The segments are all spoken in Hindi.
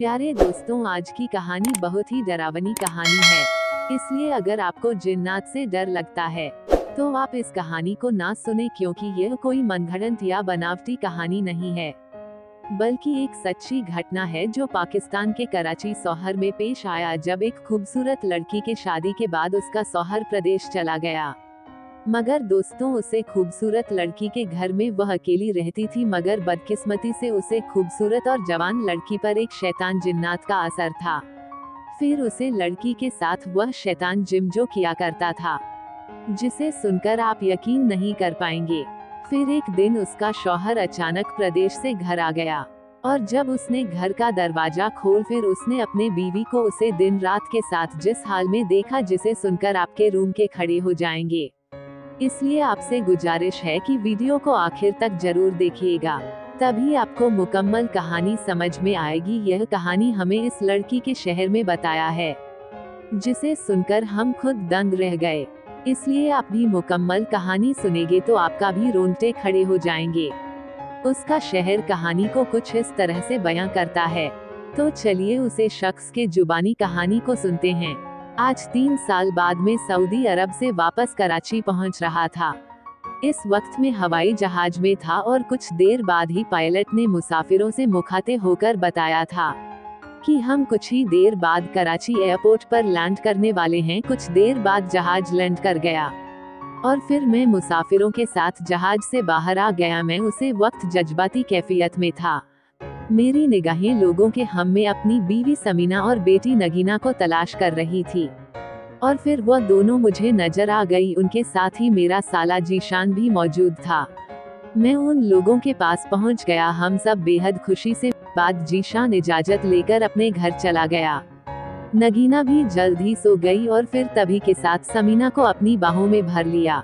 प्यारे दोस्तों, आज की कहानी बहुत ही डरावनी कहानी है। इसलिए अगर आपको जिन्नात से डर लगता है तो आप इस कहानी को ना सुने, क्योंकि यह कोई मनगढ़ंत या बनावटी कहानी नहीं है, बल्कि एक सच्ची घटना है जो पाकिस्तान के कराची शहर में पेश आया, जब एक खूबसूरत लड़की के शादी के बाद उसका शौहर प्रदेश चला गया। मगर दोस्तों, उसे खूबसूरत लड़की के घर में वह अकेली रहती थी, मगर बदकिस्मती से उसे खूबसूरत और जवान लड़की पर एक शैतान जिन्नात का असर था। फिर उसे लड़की के साथ वह शैतान जिम-जो किया करता था, जिसे सुनकर आप यकीन नहीं कर पाएंगे। फिर एक दिन उसका शौहर अचानक प्रदेश से घर आ गया, और जब उसने घर का दरवाजा खोल फिर उसने अपने बीवी को उसे दिन रात के साथ जिस हाल में देखा, जिसे सुनकर आपके रूम के खड़े हो जाएंगे। इसलिए आपसे गुजारिश है कि वीडियो को आखिर तक जरूर देखिएगा, तभी आपको मुकम्मल कहानी समझ में आएगी। यह कहानी हमें इस लड़की के शहर में बताया है, जिसे सुनकर हम खुद दंग रह गए। इसलिए आप भी मुकम्मल कहानी सुनेंगे तो आपका भी रोंगटे खड़े हो जाएंगे। उसका शहर कहानी को कुछ इस तरह से बयां करता है, तो चलिए उसे शख्स के जुबानी कहानी को सुनते हैं। आज 3 साल बाद में सऊदी अरब से वापस कराची पहुंच रहा था। इस वक्त में हवाई जहाज में था और कुछ देर बाद ही पायलट ने मुसाफिरों से मुखातिब होकर बताया था कि हम कुछ ही देर बाद कराची एयरपोर्ट पर लैंड करने वाले हैं। कुछ देर बाद जहाज लैंड कर गया और फिर मैं मुसाफिरों के साथ जहाज से बाहर आ गया। मैं उसे वक्त जज्बाती कैफियत में था। मेरी निगाहें लोगों के हम में अपनी बीवी समीना और बेटी नगीना को तलाश कर रही थी, और फिर वह दोनों मुझे नजर आ गई। उनके साथ ही मेरा साला जीशान भी मौजूद था। मैं उन लोगों के पास पहुंच गया। हम सब बेहद खुशी से बाद जीशान इजाजत लेकर अपने घर चला गया। नगीना भी जल्द ही सो गई और फिर तभी के साथ समीना को अपनी बाहों में भर लिया।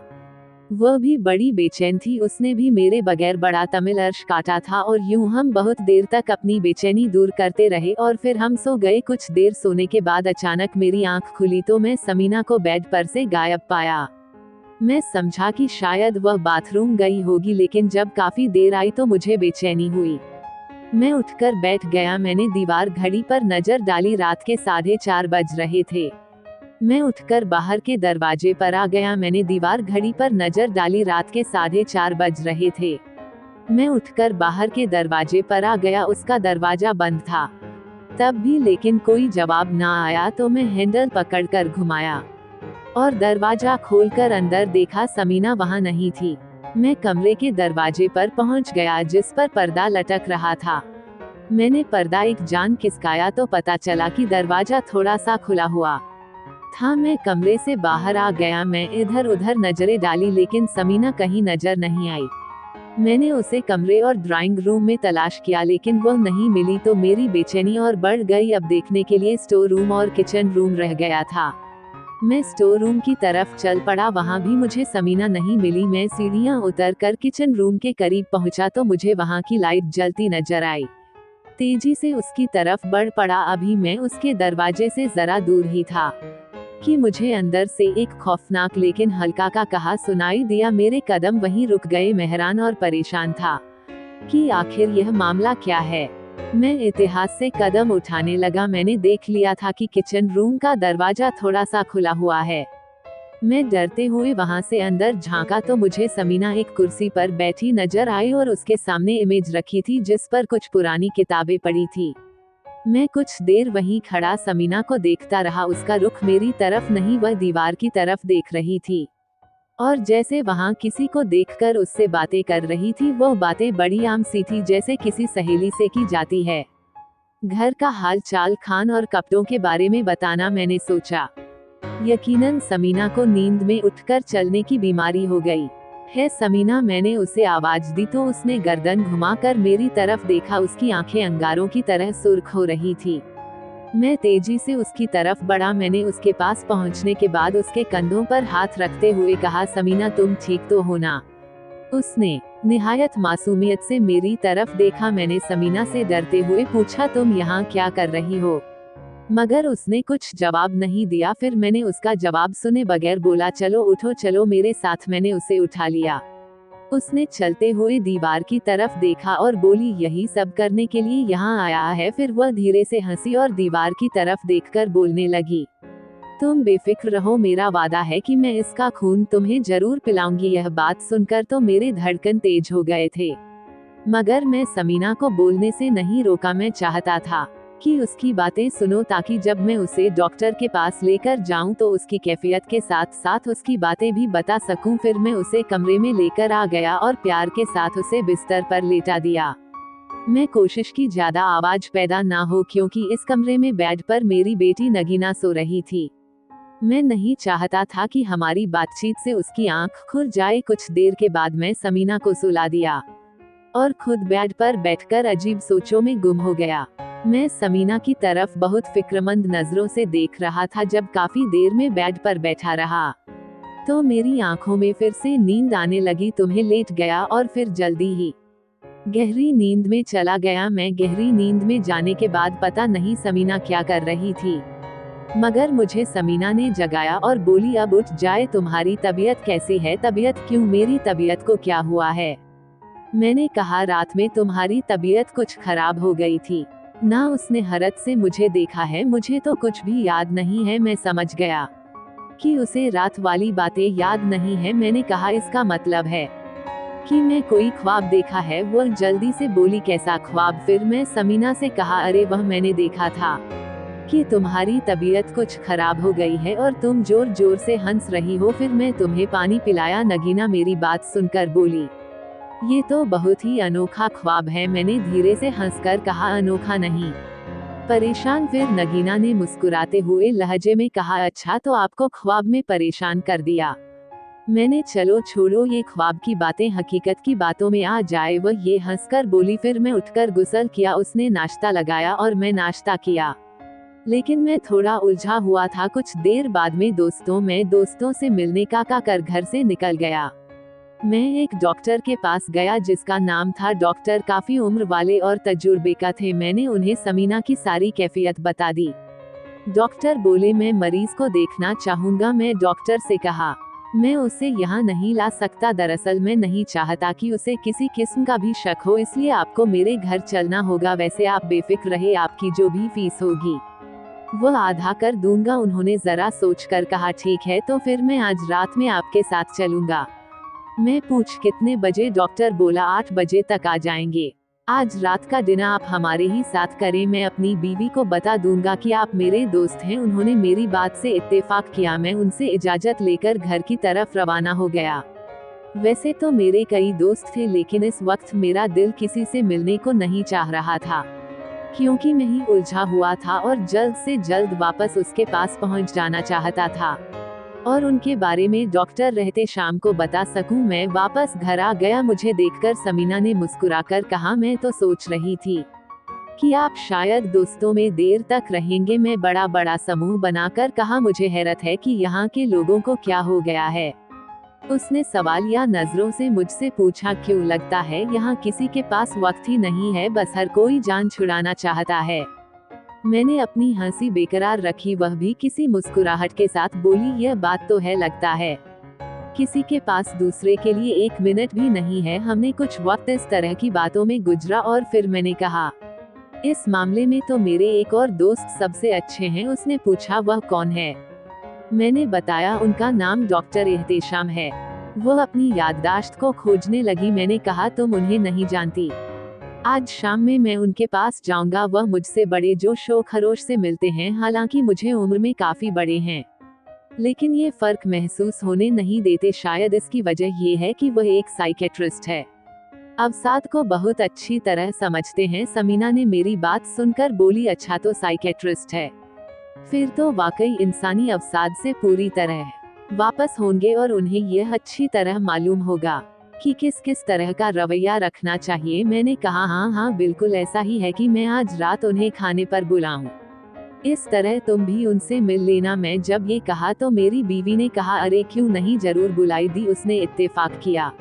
वह भी बड़ी बेचैन थी, उसने भी मेरे बगैर बड़ा तमिल अर्श काटा था, और यूं हम बहुत देर तक अपनी बेचैनी दूर करते रहे और फिर हम सो गए। कुछ देर सोने के बाद अचानक मेरी आंख खुली तो मैं समीना को बेड पर से गायब पाया। मैं समझा कि शायद वह बाथरूम गई होगी, लेकिन जब काफी देर आई तो मुझे बेचैनी हुई। मैं उठकर बैठ गया। मैंने दीवार घड़ी पर नजर डाली। रात के 4:30 बज रहे थे। मैं उठकर बाहर के दरवाजे पर आ गया। मैंने दीवार घड़ी पर नजर डाली। रात के 4:30 बज रहे थे। मैं उठकर बाहर के दरवाजे पर आ गया। उसका दरवाजा बंद था तब भी, लेकिन कोई जवाब ना आया तो मैं हैंडल पकड़कर घुमाया और दरवाजा खोलकर अंदर देखा। समीना वहां नहीं थी। मैं कमरे के दरवाजे पर पहुंच गया, जिस पर पर्दा लटक रहा था। मैंने पर्दा एक जान खिसकाया तो पता चला कि दरवाजा थोड़ा सा खुला हुआ था। मैं कमरे से बाहर आ गया। मैं इधर उधर नजरें डाली, लेकिन समीना कहीं नजर नहीं आई। मैंने उसे कमरे और ड्राइंग रूम में तलाश किया, लेकिन वह नहीं मिली तो मेरी बेचैनी और बढ़ गई। अब देखने के लिए स्टोर रूम और किचन रूम रह गया था। मैं स्टोर रूम की तरफ चल पड़ा, वहां भी मुझे समीना नहीं मिली। मैं सीढ़ियां उतरकर किचन रूम के करीब पहुंचा तो मुझे वहां की लाइट जलती नजर आई। तेजी से उसकी तरफ बढ़ पड़ा। अभी मैं उसके दरवाजे से जरा दूर ही था कि मुझे अंदर से एक खौफनाक लेकिन हल्का का कहा सुनाई दिया। मेरे कदम वहीं रुक गए। हैरान और परेशान था कि आखिर यह मामला क्या है। मैं इतिहास से कदम उठाने लगा। मैंने देख लिया था कि किचन रूम का दरवाजा थोड़ा सा खुला हुआ है। मैं डरते हुए वहां से अंदर झांका तो मुझे समीना एक कुर्सी पर बैठी नजर आई और उसके सामने इमेज रखी थी, जिस पर कुछ पुरानी किताबें पड़ी थी। मैं कुछ देर वहीं खड़ा समीना को देखता रहा। उसका रुख मेरी तरफ नहीं, वह दीवार की तरफ देख रही थी और जैसे वहां किसी को देखकर उससे बातें कर रही थी। वह बातें बड़ी आम सी थी, जैसे किसी सहेली से की जाती है। घर का हाल चाल, खान और कपड़ों के बारे में बताना। मैंने सोचा यकीनन समीना को नींद में उठकर चलने की बीमारी हो गई है। समीना, मैंने उसे आवाज दी तो उसने गर्दन घुमाकर मेरी तरफ देखा। उसकी आंखें अंगारों की तरह सुर्ख हो रही थी। मैं तेजी से उसकी तरफ बढ़ा। मैंने उसके पास पहुंचने के बाद उसके कंधों पर हाथ रखते हुए कहा, समीना तुम ठीक तो हो ना? उसने निहायत मासूमियत से मेरी तरफ देखा। मैंने समीना से डरते हुए पूछा, तुम यहाँ क्या कर रही हो? मगर उसने कुछ जवाब नहीं दिया। फिर मैंने उसका जवाब सुने बगैर बोला, चलो उठो, चलो मेरे साथ। मैंने उसे उठा लिया। उसने चलते हुए दीवार की तरफ देखा और बोली, यही सब करने के लिए यहाँ आया है। फिर वह धीरे से हंसी और दीवार की तरफ देखकर बोलने लगी, तुम बेफिक्र रहो, मेरा वादा है कि मैं इसका खून तुम्हें जरूर पिलाऊंगी। यह बात सुनकर तो मेरे धड़कन तेज हो गए थे, मगर मैं समीना को बोलने से नहीं रोका। मैं चाहता था कि उसकी बातें सुनो, ताकि जब मैं उसे डॉक्टर के पास लेकर जाऊं तो उसकी कैफियत के साथ साथ उसकी बातें भी बता सकूं। फिर मैं उसे कमरे में लेकर आ गया और प्यार के साथ उसे बिस्तर पर लेटा दिया। मैं कोशिश की ज्यादा आवाज पैदा ना हो, क्योंकि इस कमरे में बेड पर मेरी बेटी नगीना सो रही थी। मैं नहीं चाहता था कि हमारी बातचीत से उसकी आंख खुल जाए। कुछ देर के बाद मैं समीना को सुला दिया और खुद बेड पर बैठकर अजीब सोचों में गुम हो गया। मैं समीना की तरफ बहुत फिक्रमंद नजरों से देख रहा था। जब काफी देर में बेड पर बैठा रहा तो मेरी आंखों में फिर से नींद आने लगी। तुम्हें लेट गया और फिर जल्दी ही गहरी नींद में चला गया। मैं गहरी नींद में जाने के बाद पता नहीं समीना क्या कर रही थी, मगर मुझे समीना ने जगाया और बोली, अब उठ जाए, तुम्हारी तबीयत कैसी है? तबीयत क्यों? मेरी तबीयत को क्या हुआ है? मैंने कहा, रात में तुम्हारी तबीयत कुछ खराब हो गई थी ना। उसने हैरत से मुझे देखा है। मुझे तो कुछ भी याद नहीं है। मैं समझ गया कि उसे रात वाली बातें याद नहीं है। मैंने कहा, इसका मतलब है कि मैं कोई ख्वाब देखा है? वह जल्दी से बोली, कैसा ख्वाब? फिर मैं समीना से कहा, अरे वह मैंने देखा था कि तुम्हारी तबीयत कुछ खराब हो गई है और तुम जोर जोर से हंस रही हो। फिर मैं तुम्हें पानी पिलाया। नगीना मेरी बात सुनकर बोली, ये तो बहुत ही अनोखा ख्वाब है। मैंने धीरे से हंसकर कहा, अनोखा नहीं, परेशान। फिर नगीना ने मुस्कुराते हुए लहजे में कहा, अच्छा तो आपको ख्वाब में परेशान कर दिया। मैंने, चलो छोड़ो ये ख्वाब की बातें, हकीकत की बातों में आ जाए। वह ये हंसकर बोली। फिर मैं उठकर गुस्ल किया। उसने नाश्ता लगाया और मैं नाश्ता किया, लेकिन मैं थोड़ा उलझा हुआ था। कुछ देर बाद में दोस्तों से मिलने का कर घर से निकल गया। मैं एक डॉक्टर के पास गया जिसका नाम था डॉक्टर। काफी उम्र वाले और तजुर्बेकार थे। मैंने उन्हें समीना की सारी कैफियत बता दी। डॉक्टर बोले, मैं मरीज को देखना चाहूंगा। मैं डॉक्टर से कहा, मैं उसे यहाँ नहीं ला सकता। दरअसल मैं नहीं चाहता कि उसे किसी किस्म का भी शक हो, इसलिए आपको मेरे घर चलना होगा। वैसे आप बेफिक्र रहे, आपकी जो भी फीस होगी वह आधा कर दूंगा। उन्होंने जरा सोचकर कहा, ठीक है, तो फिर मैं आज रात में आपके साथ चलूंगा। मैं पूछ, कितने बजे? डॉक्टर बोला, 8 बजे तक आ जाएंगे। आज रात का डिनर आप हमारे ही साथ करें। मैं अपनी बीवी को बता दूंगा कि आप मेरे दोस्त हैं। उन्होंने मेरी बात से इत्तेफाक किया। मैं उनसे इजाजत लेकर घर की तरफ रवाना हो गया। वैसे तो मेरे कई दोस्त थे, लेकिन इस वक्त मेरा दिल किसी से मिलने को नहीं चाह रहा था, क्योंकि मैं ही उलझा हुआ था और जल्द से जल्द वापस उसके पास पहुंच जाना चाहता था और उनके बारे में डॉक्टर रहते शाम को बता सकूं। मैं वापस घर आ गया। मुझे देखकर समीना ने मुस्कुराकर कहा, मैं तो सोच रही थी कि आप शायद दोस्तों में देर तक रहेंगे। मैं बड़ा समूह बनाकर कहा, मुझे हैरत है कि यहाँ के लोगों को क्या हो गया है। उसने सवालिया नजरों से मुझसे पूछा, क्यों? लगता है यहाँ किसी के पास वक्त ही नहीं है, बस हर कोई जान छुड़ाना चाहता है। मैंने अपनी हंसी बेकरार रखी। वह भी किसी मुस्कुराहट के साथ बोली, यह बात तो है, लगता है किसी के पास दूसरे के लिए 1 मिनट भी नहीं है। हमने कुछ वक्त इस तरह की बातों में गुजरा और फिर मैंने कहा, इस मामले में तो मेरे एक और दोस्त सबसे अच्छे हैं। उसने पूछा, वह कौन है? मैंने बताया, उनका नाम डॉक्टर एहतेशाम है। वह अपनी याददाश्त को खोजने लगी। मैंने कहा, तुम उन्हें नहीं जानती? आज शाम में मैं उनके पास जाऊंगा। वह मुझसे बड़े जोशो खरोश से मिलते हैं। हालांकि मुझे उम्र में काफी बड़े हैं, लेकिन ये फर्क महसूस होने नहीं देते। शायद इसकी वजह ये है कि वह एक साइकेट्रिस्ट है, अवसाद को बहुत अच्छी तरह समझते हैं। समीना ने मेरी बात सुनकर बोली, अच्छा तो साइकेट्रिस्ट है, फिर तो वाकई इंसानी अवसाद से पूरी तरह वापस होंगे और उन्हें यह अच्छी तरह मालूम होगा कि किस किस तरह का रवैया रखना चाहिए। मैंने कहा, हाँ बिल्कुल ऐसा ही है कि मैं आज रात उन्हें खाने पर बुलाऊं। इस तरह तुम भी उनसे मिल लेना। मैं जब ये कहा तो मेरी बीवी ने कहा, अरे क्यों नहीं, जरूर बुलाई दी। उसने इत्तेफाक किया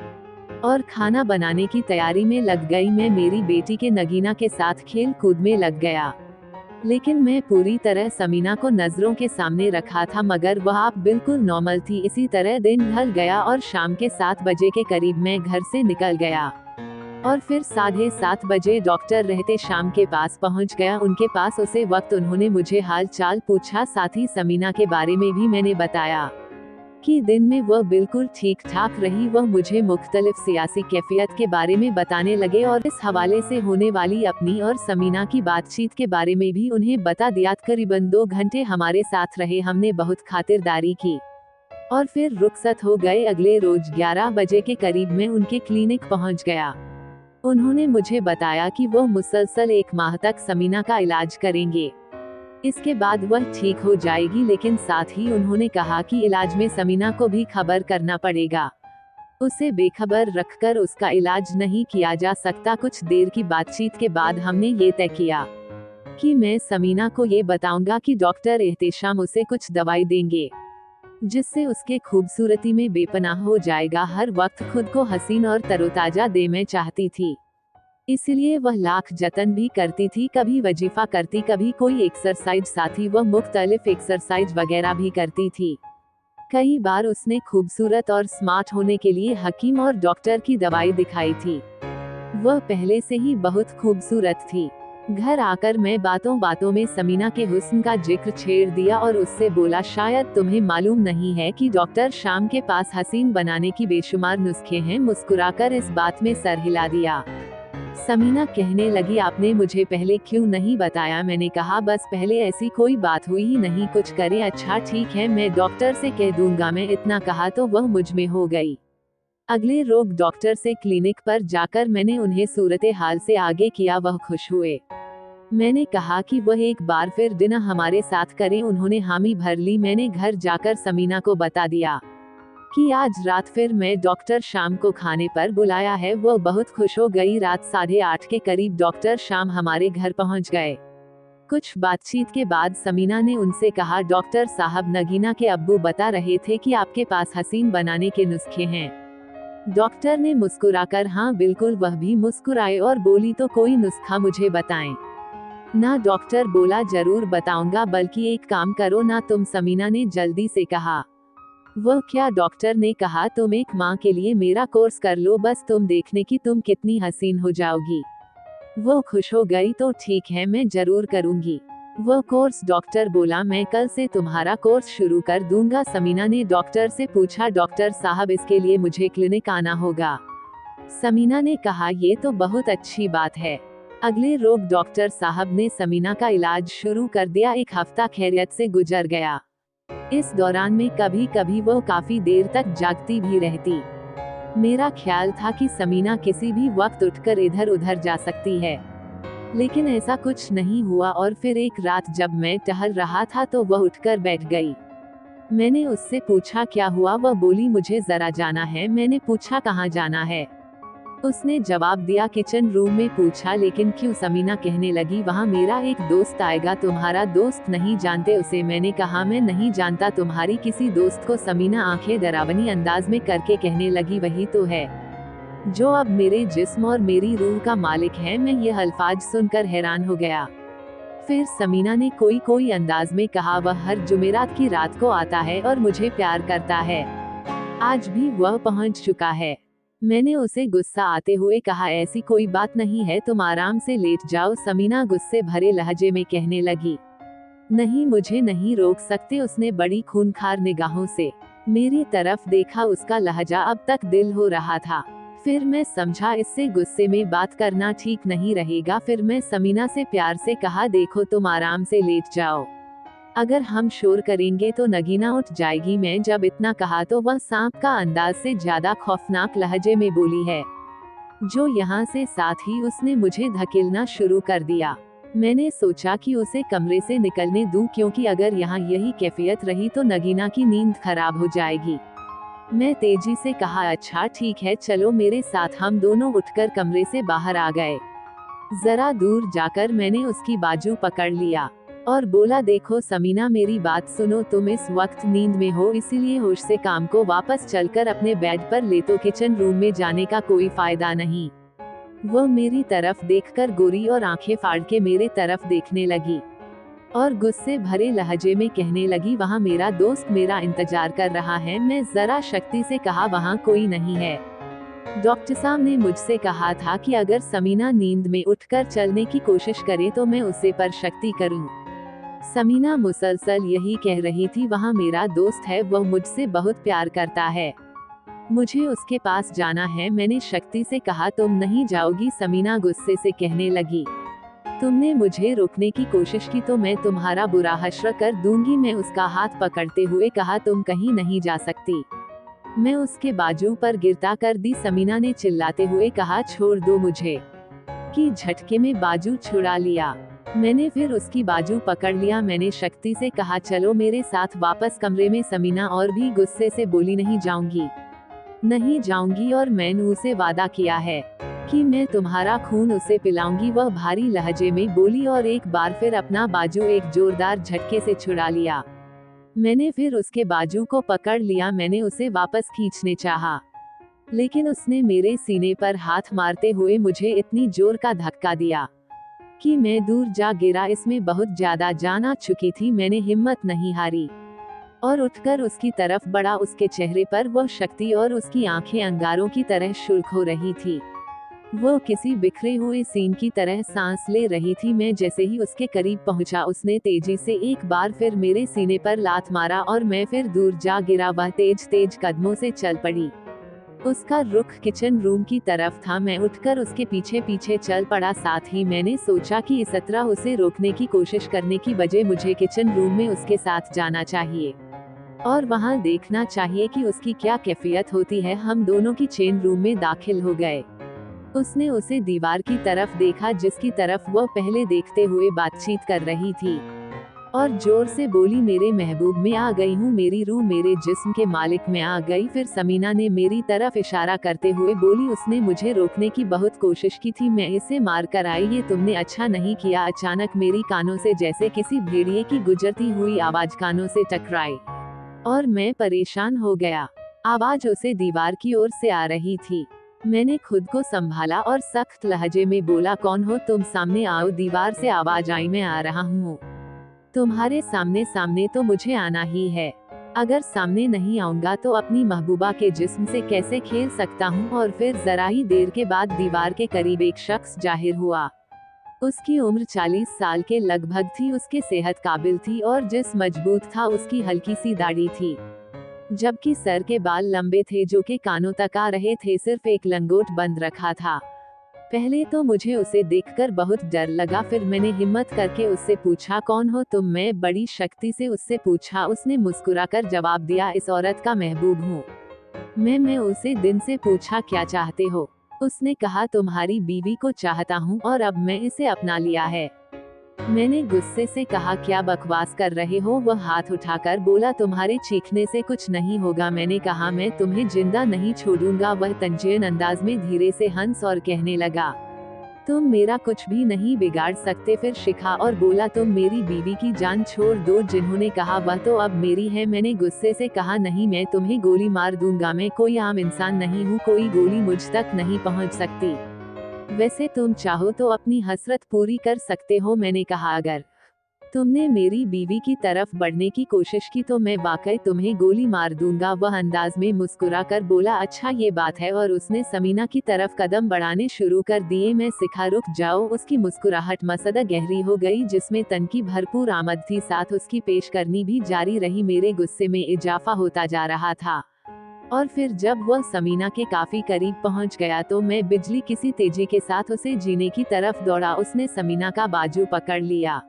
और खाना बनाने की तैयारी में लग गई। मैं मेरी बेटी के नगीना के साथ खेल कूद में लग गया। लेकिन मैं पूरी तरह समीना को नजरों के सामने रखा था, मगर वह आप बिल्कुल नॉर्मल थी। इसी तरह दिन ढल गया और शाम के 7 बजे के करीब मैं घर से निकल गया और फिर 7:30 बजे डॉक्टर रहते शाम के पास पहुंच गया उनके पास। उसे वक्त उन्होंने मुझे हाल चाल पूछा, साथ ही समीना के बारे में भी मैंने बताया कि दिन में वह बिल्कुल ठीक ठाक रही। वह मुझे मुख्तलिफ सियासी कैफियत के बारे में बताने लगे और इस हवाले से होने वाली अपनी और समीना की बातचीत के बारे में भी उन्हें बता दिया। करीबन 2 घंटे हमारे साथ रहे, हमने बहुत खातिरदारी की और फिर रुखसत हो गए। अगले रोज 11 बजे के करीब मैं उनके क्लिनिक पहुंच गया। उन्होंने मुझे बताया कि वो मुसलसल 1 माह तक समीना का इलाज करेंगे, इसके बाद वह ठीक हो जाएगी। लेकिन साथ ही उन्होंने कहा कि इलाज में समीना को भी खबर करना पड़ेगा, उसे बेखबर रखकर उसका इलाज नहीं किया जा सकता। कुछ देर की बातचीत के बाद हमने ये तय किया कि मैं समीना को ये बताऊंगा कि डॉक्टर एहतेशाम उसे कुछ दवाई देंगे जिससे उसके खूबसूरती में बेपनाह हो जाएगा। हर वक्त खुद को हसीन और तरोताजा दे मैं चाहती थी, इसलिए वह लाख जतन भी करती थी। कभी वजीफा करती, कभी कोई एक्सरसाइज, साथ ही वह मुख्तलिफ एक्सरसाइज वगैरह भी करती थी। कई बार उसने खूबसूरत और स्मार्ट होने के लिए हकीम और डॉक्टर की दवाई दिखाई थी। वह पहले से ही बहुत खूबसूरत थी। घर आकर मैं बातों बातों में समीना के हुस्न का जिक्र छेड़ दिया और उससे बोला, शायद तुम्हें मालूम नहीं है कि डॉक्टर शाम के पास हसीन बनाने की बेशुमार नुस्खे हैं। मुस्कुराकर इस बात में सर हिला दिया। समीना कहने लगी, आपने मुझे पहले क्यों नहीं बताया? मैंने कहा, बस पहले ऐसी कोई बात हुई ही नहीं। कुछ करें? अच्छा ठीक है, मैं डॉक्टर से कह दूंगा। मैं इतना कहा तो वह मुझ में हो गई। अगले रोज डॉक्टर से क्लिनिक पर जाकर मैंने उन्हें सूरते हाल से आगे किया। वह खुश हुए। मैंने कहा कि वह एक बार फिर डिनर हमारे साथ करें। उन्होंने हामी भर ली। मैंने घर जाकर समीना को बता दिया कि आज रात फिर मैं डॉक्टर शाम को खाने पर बुलाया है। वह बहुत खुश हो गई। रात 8:30 के करीब डॉक्टर शाम हमारे घर पहुंच गए। कुछ बातचीत के बाद समीना ने उनसे कहा, डॉक्टर साहब, नगीना के अब्बू बता रहे थे कि आपके पास हसीन बनाने के नुस्खे हैं। डॉक्टर ने मुस्कुराकर हाँ बिल्कुल, वह भी मुस्कुराए और बोली, तो कोई नुस्खा मुझे बताएं ना। डॉक्टर बोला, जरूर बताऊंगा, बल्कि एक काम करो ना तुम। समीना ने जल्दी से कहा। वह क्या? डॉक्टर ने कहा, तुम एक माँ के लिए मेरा कोर्स कर लो, बस तुम देखने की तुम कितनी हसीन हो जाओगी। वो खुश हो गई। तो ठीक है, मैं जरूर करूंगी वो कोर्स। डॉक्टर बोला, मैं कल से तुम्हारा कोर्स शुरू कर दूंगा। समीना ने डॉक्टर से पूछा, डॉक्टर साहब, इसके लिए मुझे क्लिनिक आना होगा? समीना ने कहा, ये तो बहुत अच्छी बात है। अगले रोज डॉक्टर साहब ने समीना का इलाज शुरू कर दिया। 1 हफ्ता खैरियत से गुजर गया। इस दौरान में कभी कभी वो काफी देर तक जागती भी रहती। मेरा ख्याल था कि समीना किसी भी वक्त उठकर इधर उधर जा सकती है, लेकिन ऐसा कुछ नहीं हुआ। और फिर एक रात जब मैं टहल रहा था तो वह उठकर बैठ गई। मैंने उससे पूछा, क्या हुआ? वह बोली, मुझे जरा जाना है। मैंने पूछा, कहाँ जाना है? उसने जवाब दिया, किचन रूम में। पूछा, लेकिन क्यों? समीना कहने लगी, वहाँ मेरा एक दोस्त आएगा। तुम्हारा दोस्त? नहीं जानते उसे? मैंने कहा, मैं नहीं जानता तुम्हारी किसी दोस्त को। समीना आंखें डरावनी अंदाज में करके कहने लगी, वही तो है जो अब मेरे जिस्म और मेरी रूह का मालिक है। मैं ये अल्फाज सुनकर हैरान हो गया। फिर समीना ने कोई अंदाज में कहा, वह हर जुमेरात की रात को आता है और मुझे प्यार करता है। आज भी वह पहुंच चुका है। मैंने उसे गुस्सा आते हुए कहा, ऐसी कोई बात नहीं है, तुम आराम से लेट जाओ। समीना गुस्से भरे लहजे में कहने लगी, नहीं, मुझे नहीं रोक सकते। उसने बड़ी खूंखार निगाहों से मेरी तरफ देखा। उसका लहजा अब तक दिल हो रहा था। फिर मैं समझा, इससे गुस्से में बात करना ठीक नहीं रहेगा। फिर मैं समीना से प्यार से कहा, देखो, तुम आराम से लेट जाओ। अगर हम शोर करेंगे तो नगीना उठ जाएगी। मैं जब इतना कहा तो वह सांप का अंदाज से ज्यादा खौफनाक लहजे में बोली है जो यहाँ से। साथ ही उसने मुझे धकेलना शुरू कर दिया। मैंने सोचा कि उसे कमरे से निकलने दूं, क्योंकि अगर यहाँ यही कैफियत रही तो नगीना की नींद खराब हो जाएगी। मैं तेजी से कहा, अच्छा ठीक है, चलो मेरे साथ। हम दोनों उठकर कमरे से बाहर आ गए। जरा दूर जाकर मैंने उसकी बाजू पकड़ लिया और बोला, देखो समीना, मेरी बात सुनो। तुम इस वक्त नींद में हो, इसीलिए होश से काम को। वापस चलकर अपने बेड पर ले, तो किचन रूम में जाने का कोई फायदा नहीं। वह मेरी तरफ देखकर गोरी और आंखें फाड़ के मेरे तरफ देखने लगी। और गुस्से भरे लहजे में कहने लगी, वहाँ मेरा दोस्त मेरा इंतजार कर रहा है। मैं जरा शक्ति से कहा, वहाँ कोई नहीं है। डॉक्टर साहब ने मुझसे कहा था कि अगर समीना नींद में उठकर चलने की कोशिश करे तो मैं उसे पर शक्ति करूं। समीना मुसलसल यही कह रही थी, वहाँ मेरा दोस्त है, वह मुझसे बहुत प्यार करता है, मुझे उसके पास जाना है। मैंने शक्ति से कहा, तुम नहीं जाओगी? समीना गुस्से से कहने लगी, तुमने मुझे रोकने की कोशिश की तो मैं तुम्हारा बुरा हश्र कर दूंगी। मैं उसका हाथ पकड़ते हुए कहा, तुम कहीं नहीं जा सकती। मैं उसके बाजू पर गिरता कर दी। समीना ने चिल्लाते हुए कहा, छोड़ दो मुझे। की झटके में बाजू छुड़ा लिया। मैंने फिर उसकी बाजू पकड़ लिया। मैंने शक्ति से कहा, चलो मेरे साथ वापस कमरे में। समीना और भी गुस्से से बोली, नहीं जाऊंगी, नहीं जाऊंगी, और मैंने उसे वादा किया है कि मैं तुम्हारा खून उसे पिलाऊंगी। वह भारी लहजे में बोली और एक बार फिर अपना बाजू एक जोरदार झटके से छुड़ा लिया। मैंने फिर उसके बाजू को पकड़ लिया। मैंने उसे वापस खींचने चाहा, लेकिन उसने मेरे सीने पर हाथ मारते हुए मुझे इतनी जोर का धक्का दिया कि मैं दूर जा गिरा। इसमें बहुत ज्यादा जान आ चुकी थी। मैंने हिम्मत नहीं हारी और उठकर उसकी तरफ बढ़ा। उसके चेहरे पर वह शक्ति और उसकी आंखें अंगारों की तरह शुष्क हो रही थी। वो किसी बिखरे हुए सीन की तरह सांस ले रही थी। मैं जैसे ही उसके करीब पहुंचा, उसने तेजी से एक बार फिर मेरे सीने पर लात मारा और मैं फिर दूर जा गिरा। वह तेज तेज कदमों से चल पड़ी। उसका रुख किचन रूम की तरफ था। मैं उठकर उसके पीछे पीछे चल पड़ा। साथ ही मैंने सोचा कि इस तरह उसे रोकने की कोशिश करने की बजाय मुझे किचन रूम में उसके साथ जाना चाहिए और वहां देखना चाहिए कि उसकी क्या कैफियत होती है। हम दोनों की चेन रूम में दाखिल हो गए। उसने उसे दीवार की तरफ देखा जिसकी तरफ वह पहले देखते हुए बातचीत कर रही थी और जोर से बोली, मेरे महबूब में आ गई हूँ, मेरी रूह मेरे जिस्म के मालिक में आ गई। फिर समीना ने मेरी तरफ इशारा करते हुए बोली, उसने मुझे रोकने की बहुत कोशिश की थी, मैं इसे मार कर आई, ये तुमने अच्छा नहीं किया। अचानक मेरी कानों से जैसे किसी भेड़िए की गुजरती हुई आवाज कानों से टकराई और मैं परेशान हो गया। आवाज उसे दीवार की ओर से आ रही थी। मैंने खुद को संभाला और सख्त लहजे में बोला, कौन हो तुम? सामने आओ। दीवार से आवाज आई, मैं आ रहा हूँ। तुम्हारे सामने सामने तो मुझे आना ही है। अगर सामने नहीं आऊंगा तो अपनी महबूबा के जिस्म से कैसे खेल सकता हूँ? और फिर जरा ही देर के बाद दीवार के करीब एक शख्स जाहिर हुआ। उसकी उम्र 40 साल के लगभग थी। उसकी सेहत काबिल थी और जिस्म मजबूत था। उसकी हल्की सी दाढ़ी थी, जबकि सर के बाल लंबे थे जो कि कानों तक आ रहे थे। सिर्फ एक लंगोट बंद रखा था। पहले तो मुझे उसे देखकर बहुत डर लगा। फिर मैंने हिम्मत करके उससे पूछा, कौन हो तुम? मैं बड़ी शक्ति से उससे पूछा। उसने मुस्कुराकर जवाब दिया, इस औरत का महबूब हूँ मैं उसे दिन से पूछा, क्या चाहते हो? उसने कहा, तुम्हारी बीवी को चाहता हूँ और अब मैं इसे अपना लिया है। मैंने गुस्से से कहा, क्या बकवास कर रहे हो? वह हाथ उठाकर बोला, तुम्हारे चीखने से कुछ नहीं होगा। मैंने कहा, मैं तुम्हें जिंदा नहीं छोड़ूंगा। वह तंजीन अंदाज में धीरे से हंस और कहने लगा, तुम मेरा कुछ भी नहीं बिगाड़ सकते। फिर शिखा और बोला, तुम मेरी बीवी की जान छोड़ दो। जिन्होंने कहा, वह तो अब मेरी है। मैंने गुस्से से कहा, नहीं, मैं तुम्हें गोली मार दूंगा। मैं कोई आम इंसान नहीं हूँ, कोई गोली मुझ तक नहीं पहुँच सकती। वैसे तुम चाहो तो अपनी हसरत पूरी कर सकते हो। मैंने कहा, अगर तुमने मेरी बीवी की तरफ बढ़ने की कोशिश की तो मैं वाकई तुम्हें गोली मार दूंगा। वह अंदाज में मुस्कुरा कर बोला, अच्छा ये बात है। और उसने समीना की तरफ कदम बढ़ाने शुरू कर दिए। मैं सिखा, रुक जाओ। उसकी मुस्कुराहट मसद गहरी हो गई जिसमें तन की भरपूर आमद थी। साथ उसकी पेशकरनी भी जारी रही। मेरे गुस्से में इजाफा होता जा रहा था और फिर जब वह समीना के काफी करीब पहुंच गया तो मैं बिजली किसी तेजी के साथ उसे जीने की तरफ दौड़ा। उसने समीना का बाजू पकड़ लिया।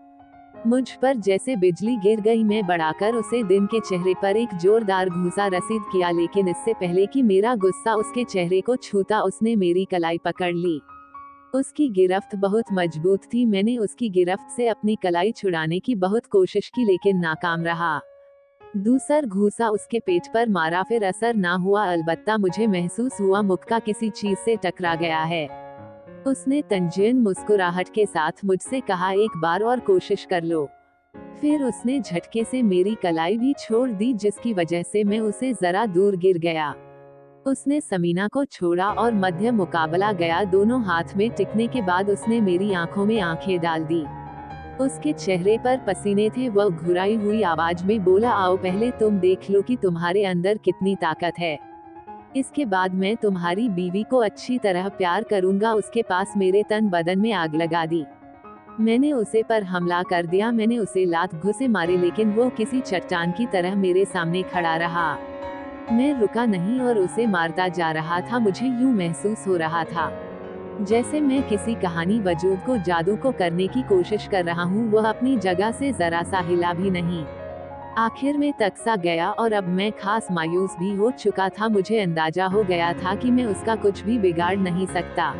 मुझ पर जैसे बिजली गिर गई। मैं बढ़ाकर उसे दिन के चेहरे पर एक जोरदार घूंसा रसीद किया, लेकिन इससे पहले कि मेरा गुस्सा उसके चेहरे को छूता उसने मेरी कलाई पकड़ ली। उसकी गिरफ्त बहुत मजबूत थी। मैंने उसकी गिरफ्त से अपनी कलाई छुड़ाने की बहुत कोशिश की लेकिन नाकाम रहा। दूसरा घूंसा उसके पेट पर मारा, फिर असर ना हुआ। अलबत्ता मुझे महसूस हुआ मुक्का किसी चीज से टकरा गया है। उसने तंजीन मुस्कुराहट के साथ मुझसे कहा, एक बार और कोशिश कर लो। फिर उसने झटके से मेरी कलाई भी छोड़ दी जिसकी वजह से मैं उसे जरा दूर गिर गया। उसने समीना को छोड़ा और मध्य मुकाबला गया। दोनों हाथ में टिकने के बाद उसने मेरी आंखों में आंखें डाल दी। उसके चेहरे पर पसीने थे। वह घुराई हुई आवाज में बोला, आओ पहले तुम देख लो कि तुम्हारे अंदर कितनी ताकत है। इसके बाद मैं तुम्हारी बीवी को अच्छी तरह प्यार करूंगा। उसके पास मेरे तन बदन में आग लगा दी। मैंने उसे पर हमला कर दिया। मैंने उसे लात घुसे मारे, लेकिन वो किसी चट्टान की तरह मेरे सामने खड़ा रहा। मैं रुका नहीं और उसे मारता जा रहा था। मुझे यूं महसूस हो रहा था जैसे मैं किसी कहानी वजूद को जादू को करने की कोशिश कर रहा हूँ। वह अपनी जगह से जरा सा हिला भी नहीं। आखिर में तकसा गया और अब मैं खास मायूस भी हो चुका था। मुझे अंदाजा हो गया था कि मैं उसका कुछ भी बिगाड़ नहीं सकता।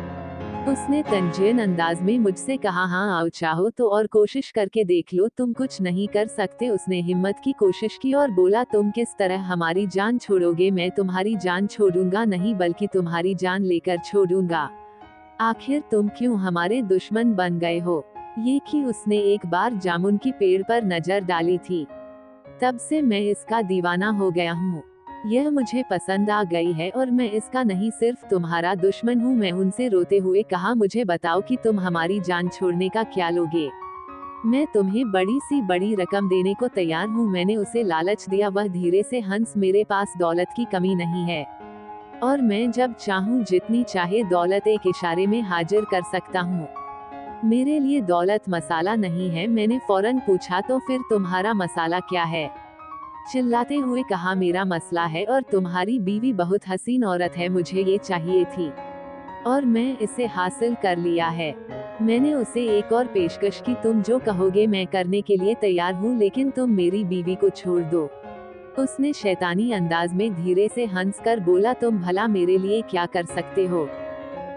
उसने तंजीन अंदाज में मुझसे कहा, हाँ आओ चाहो तो और कोशिश करके देख लो, तुम कुछ नहीं कर सकते। उसने हिम्मत की कोशिश की और बोला, तुम किस तरह हमारी जान छोड़ोगे? मैं तुम्हारी जान छोड़ूंगा नहीं, बल्कि तुम्हारी जान लेकर छोड़ूंगा। आखिर तुम क्यों हमारे दुश्मन बन गए हो? ये कि उसने एक बार जामुन की पेड़ पर नजर डाली थी। तब से मैं इसका दीवाना हो गया हूँ। यह मुझे पसंद आ गई है और मैं इसका नहीं सिर्फ तुम्हारा दुश्मन हूँ। मैं उनसे रोते हुए कहा, मुझे बताओ कि तुम हमारी जान छोड़ने का क्या लोगे? मैं तुम्हें बड़ी सी बड़ी रकम देने को तैयार हूँ। मैंने उसे लालच दिया। वह धीरे से हंस, मेरे पास दौलत की कमी नहीं है और मैं जब चाहूँ जितनी चाहे दौलत एक इशारे में हाजिर कर सकता हूँ। मेरे लिए दौलत मसाला नहीं है। मैंने फौरन पूछा, तो फिर तुम्हारा मसाला क्या है? चिल्लाते हुए कहा, मेरा मसला है और तुम्हारी बीवी बहुत हसीन औरत है। मुझे ये चाहिए थी और मैं इसे हासिल कर लिया है। मैंने उसे एक और पेशकश की, तुम जो कहोगे मैं करने के लिए तैयार हूँ, लेकिन तुम मेरी बीवी को छोड़ दो। उसने शैतानी अंदाज में धीरे से हंसकर बोला, तुम भला मेरे लिए क्या कर सकते हो?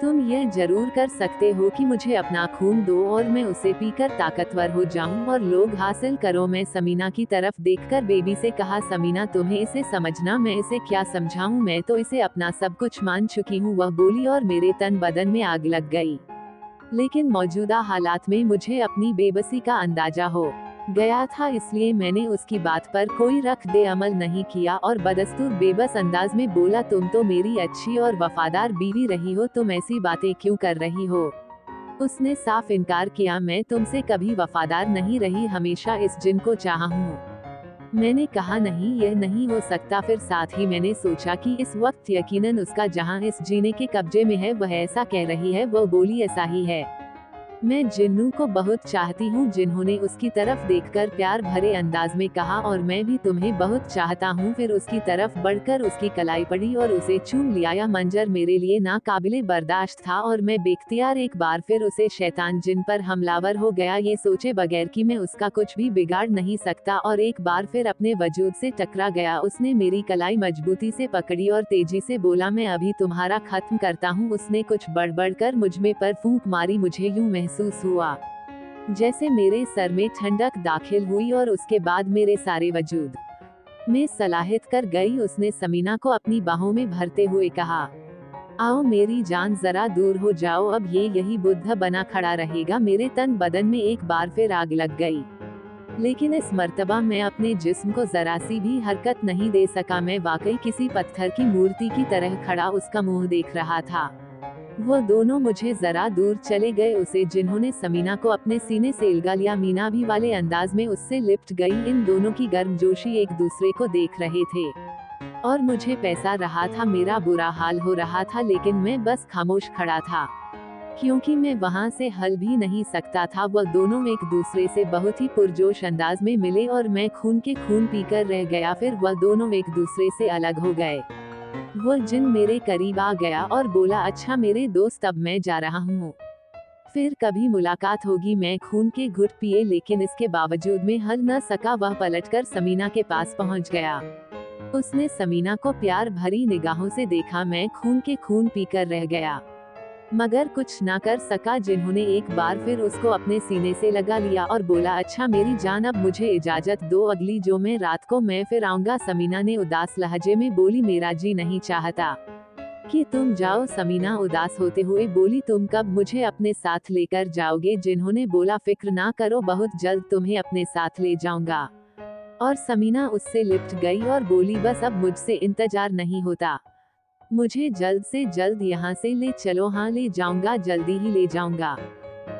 तुम यह जरूर कर सकते हो कि मुझे अपना खून दो और मैं उसे पीकर ताकतवर हो जाऊं और लोग हासिल करो। मैं समीना की तरफ देखकर बेबी से कहा, समीना तुम्हें इसे समझना, मैं इसे क्या समझाऊं? मैं तो इसे अपना सब कुछ मान चुकी हूँ, वह बोली और मेरे तन बदन में आग लग गई। लेकिन मौजूदा हालात में मुझे अपनी बेबसी का अंदाजा हो गया था, इसलिए मैंने उसकी बात पर कोई रख दे अमल नहीं किया और बदस्तूर बेबस अंदाज में बोला, तुम तो मेरी अच्छी और वफादार बीवी रही हो, तुम ऐसी बातें क्यों कर रही हो? उसने साफ इनकार किया, मैं तुमसे कभी वफादार नहीं रही, हमेशा इस जिन को चाहा हूँ। मैंने कहा, नहीं यह नहीं हो सकता। फिर साथ ही मैंने सोचा कि इस वक्त यकीनन उसका जहां इस जीने के कब्जे में है वह ऐसा कह रही है। वह बोली, ऐसा ही है। मैं जिन्नू को बहुत चाहती हूँ। जिन्होंने उसकी तरफ देखकर प्यार भरे अंदाज में कहा, और मैं भी तुम्हें बहुत चाहता हूँ। फिर उसकी तरफ बढ़कर उसकी कलाई पड़ी और उसे चूम लिया। यह मंजर मेरे लिए नाकाबिले बर्दाश्त था और मैं बेख्तियार एक बार फिर उसे शैतान जिन पर हमलावर हो गया, ये सोचे बगैर कि मैं उसका कुछ भी बिगाड़ नहीं सकता, और एक बार फिर अपने वजूद से टकरा गया। उसने मेरी कलाई मजबूती से पकड़ी और तेजी से बोला, मैं अभी तुम्हारा खत्म करता हूँ। उसने कुछ बड़बड़ कर मुझमें पर फूंक मारी। मुझे यूं महसूस हुआ जैसे मेरे सर में ठंडक दाखिल हुई और उसके बाद मेरे सारे वजूद में सलाहित कर गई। उसने समीना को अपनी बाहों में भरते हुए कहा, आओ मेरी जान जरा दूर हो जाओ, अब ये यही बुद्ध बना खड़ा रहेगा। मेरे तन बदन में एक बार फिर आग लग गई, लेकिन इस मर्तबा मैं अपने जिस्म को जरा सी भी हरकत नहीं दे सका। मैं वाकई किसी पत्थर की मूर्ति की तरह खड़ा उसका मुंह देख रहा था। वो दोनों मुझे जरा दूर चले गए। उसे जिन्होंने समीना को अपने सीने से इल्गा लिया, मीना भी वाले अंदाज में उससे लिपट गई। इन दोनों की गर्मजोशी एक दूसरे को देख रहे थे और मुझे पैसा रहा था। मेरा बुरा हाल हो रहा था, लेकिन मैं बस खामोश खड़ा था क्योंकि मैं वहां से हल भी नहीं सकता था। वह दोनों एक दूसरे से बहुत ही पुरजोश अंदाज में मिले और मैं खून के खून पीकर रह गया। फिर वह दोनों एक दूसरे से अलग हो गए। वह जिन मेरे करीब आ गया और बोला, अच्छा मेरे दोस्त, अब मैं जा रहा हूँ, फिर कभी मुलाकात होगी। मैं खून के घुट पिए, लेकिन इसके बावजूद में हल न सका। वह पलटकर समीना के पास पहुँच गया। उसने समीना को प्यार भरी निगाहों से देखा। मैं खून के खून पीकर रह गया, मगर कुछ ना कर सका। जिन्होंने एक बार फिर उसको अपने सीने से लगा लिया और बोला, अच्छा मेरी जान, अब मुझे इजाजत दो, अगली जो मैं रात को मैं फिर आऊंगा। समीना ने उदास लहजे में बोली, मेरा जी नहीं चाहता कि तुम जाओ। समीना उदास होते हुए बोली, तुम कब मुझे अपने साथ लेकर जाओगे? जिन्होंने बोला, फिक्र ना करो, बहुत जल्द तुम्हें अपने साथ ले जाऊंगा। और समीना उससे लिपट गई और बोली, बस अब मुझसे इंतजार नहीं होता, मुझे जल्द से जल्द यहाँ से ले चलो। हाँ ले जाऊंगा, जल्दी ही ले जाऊंगा।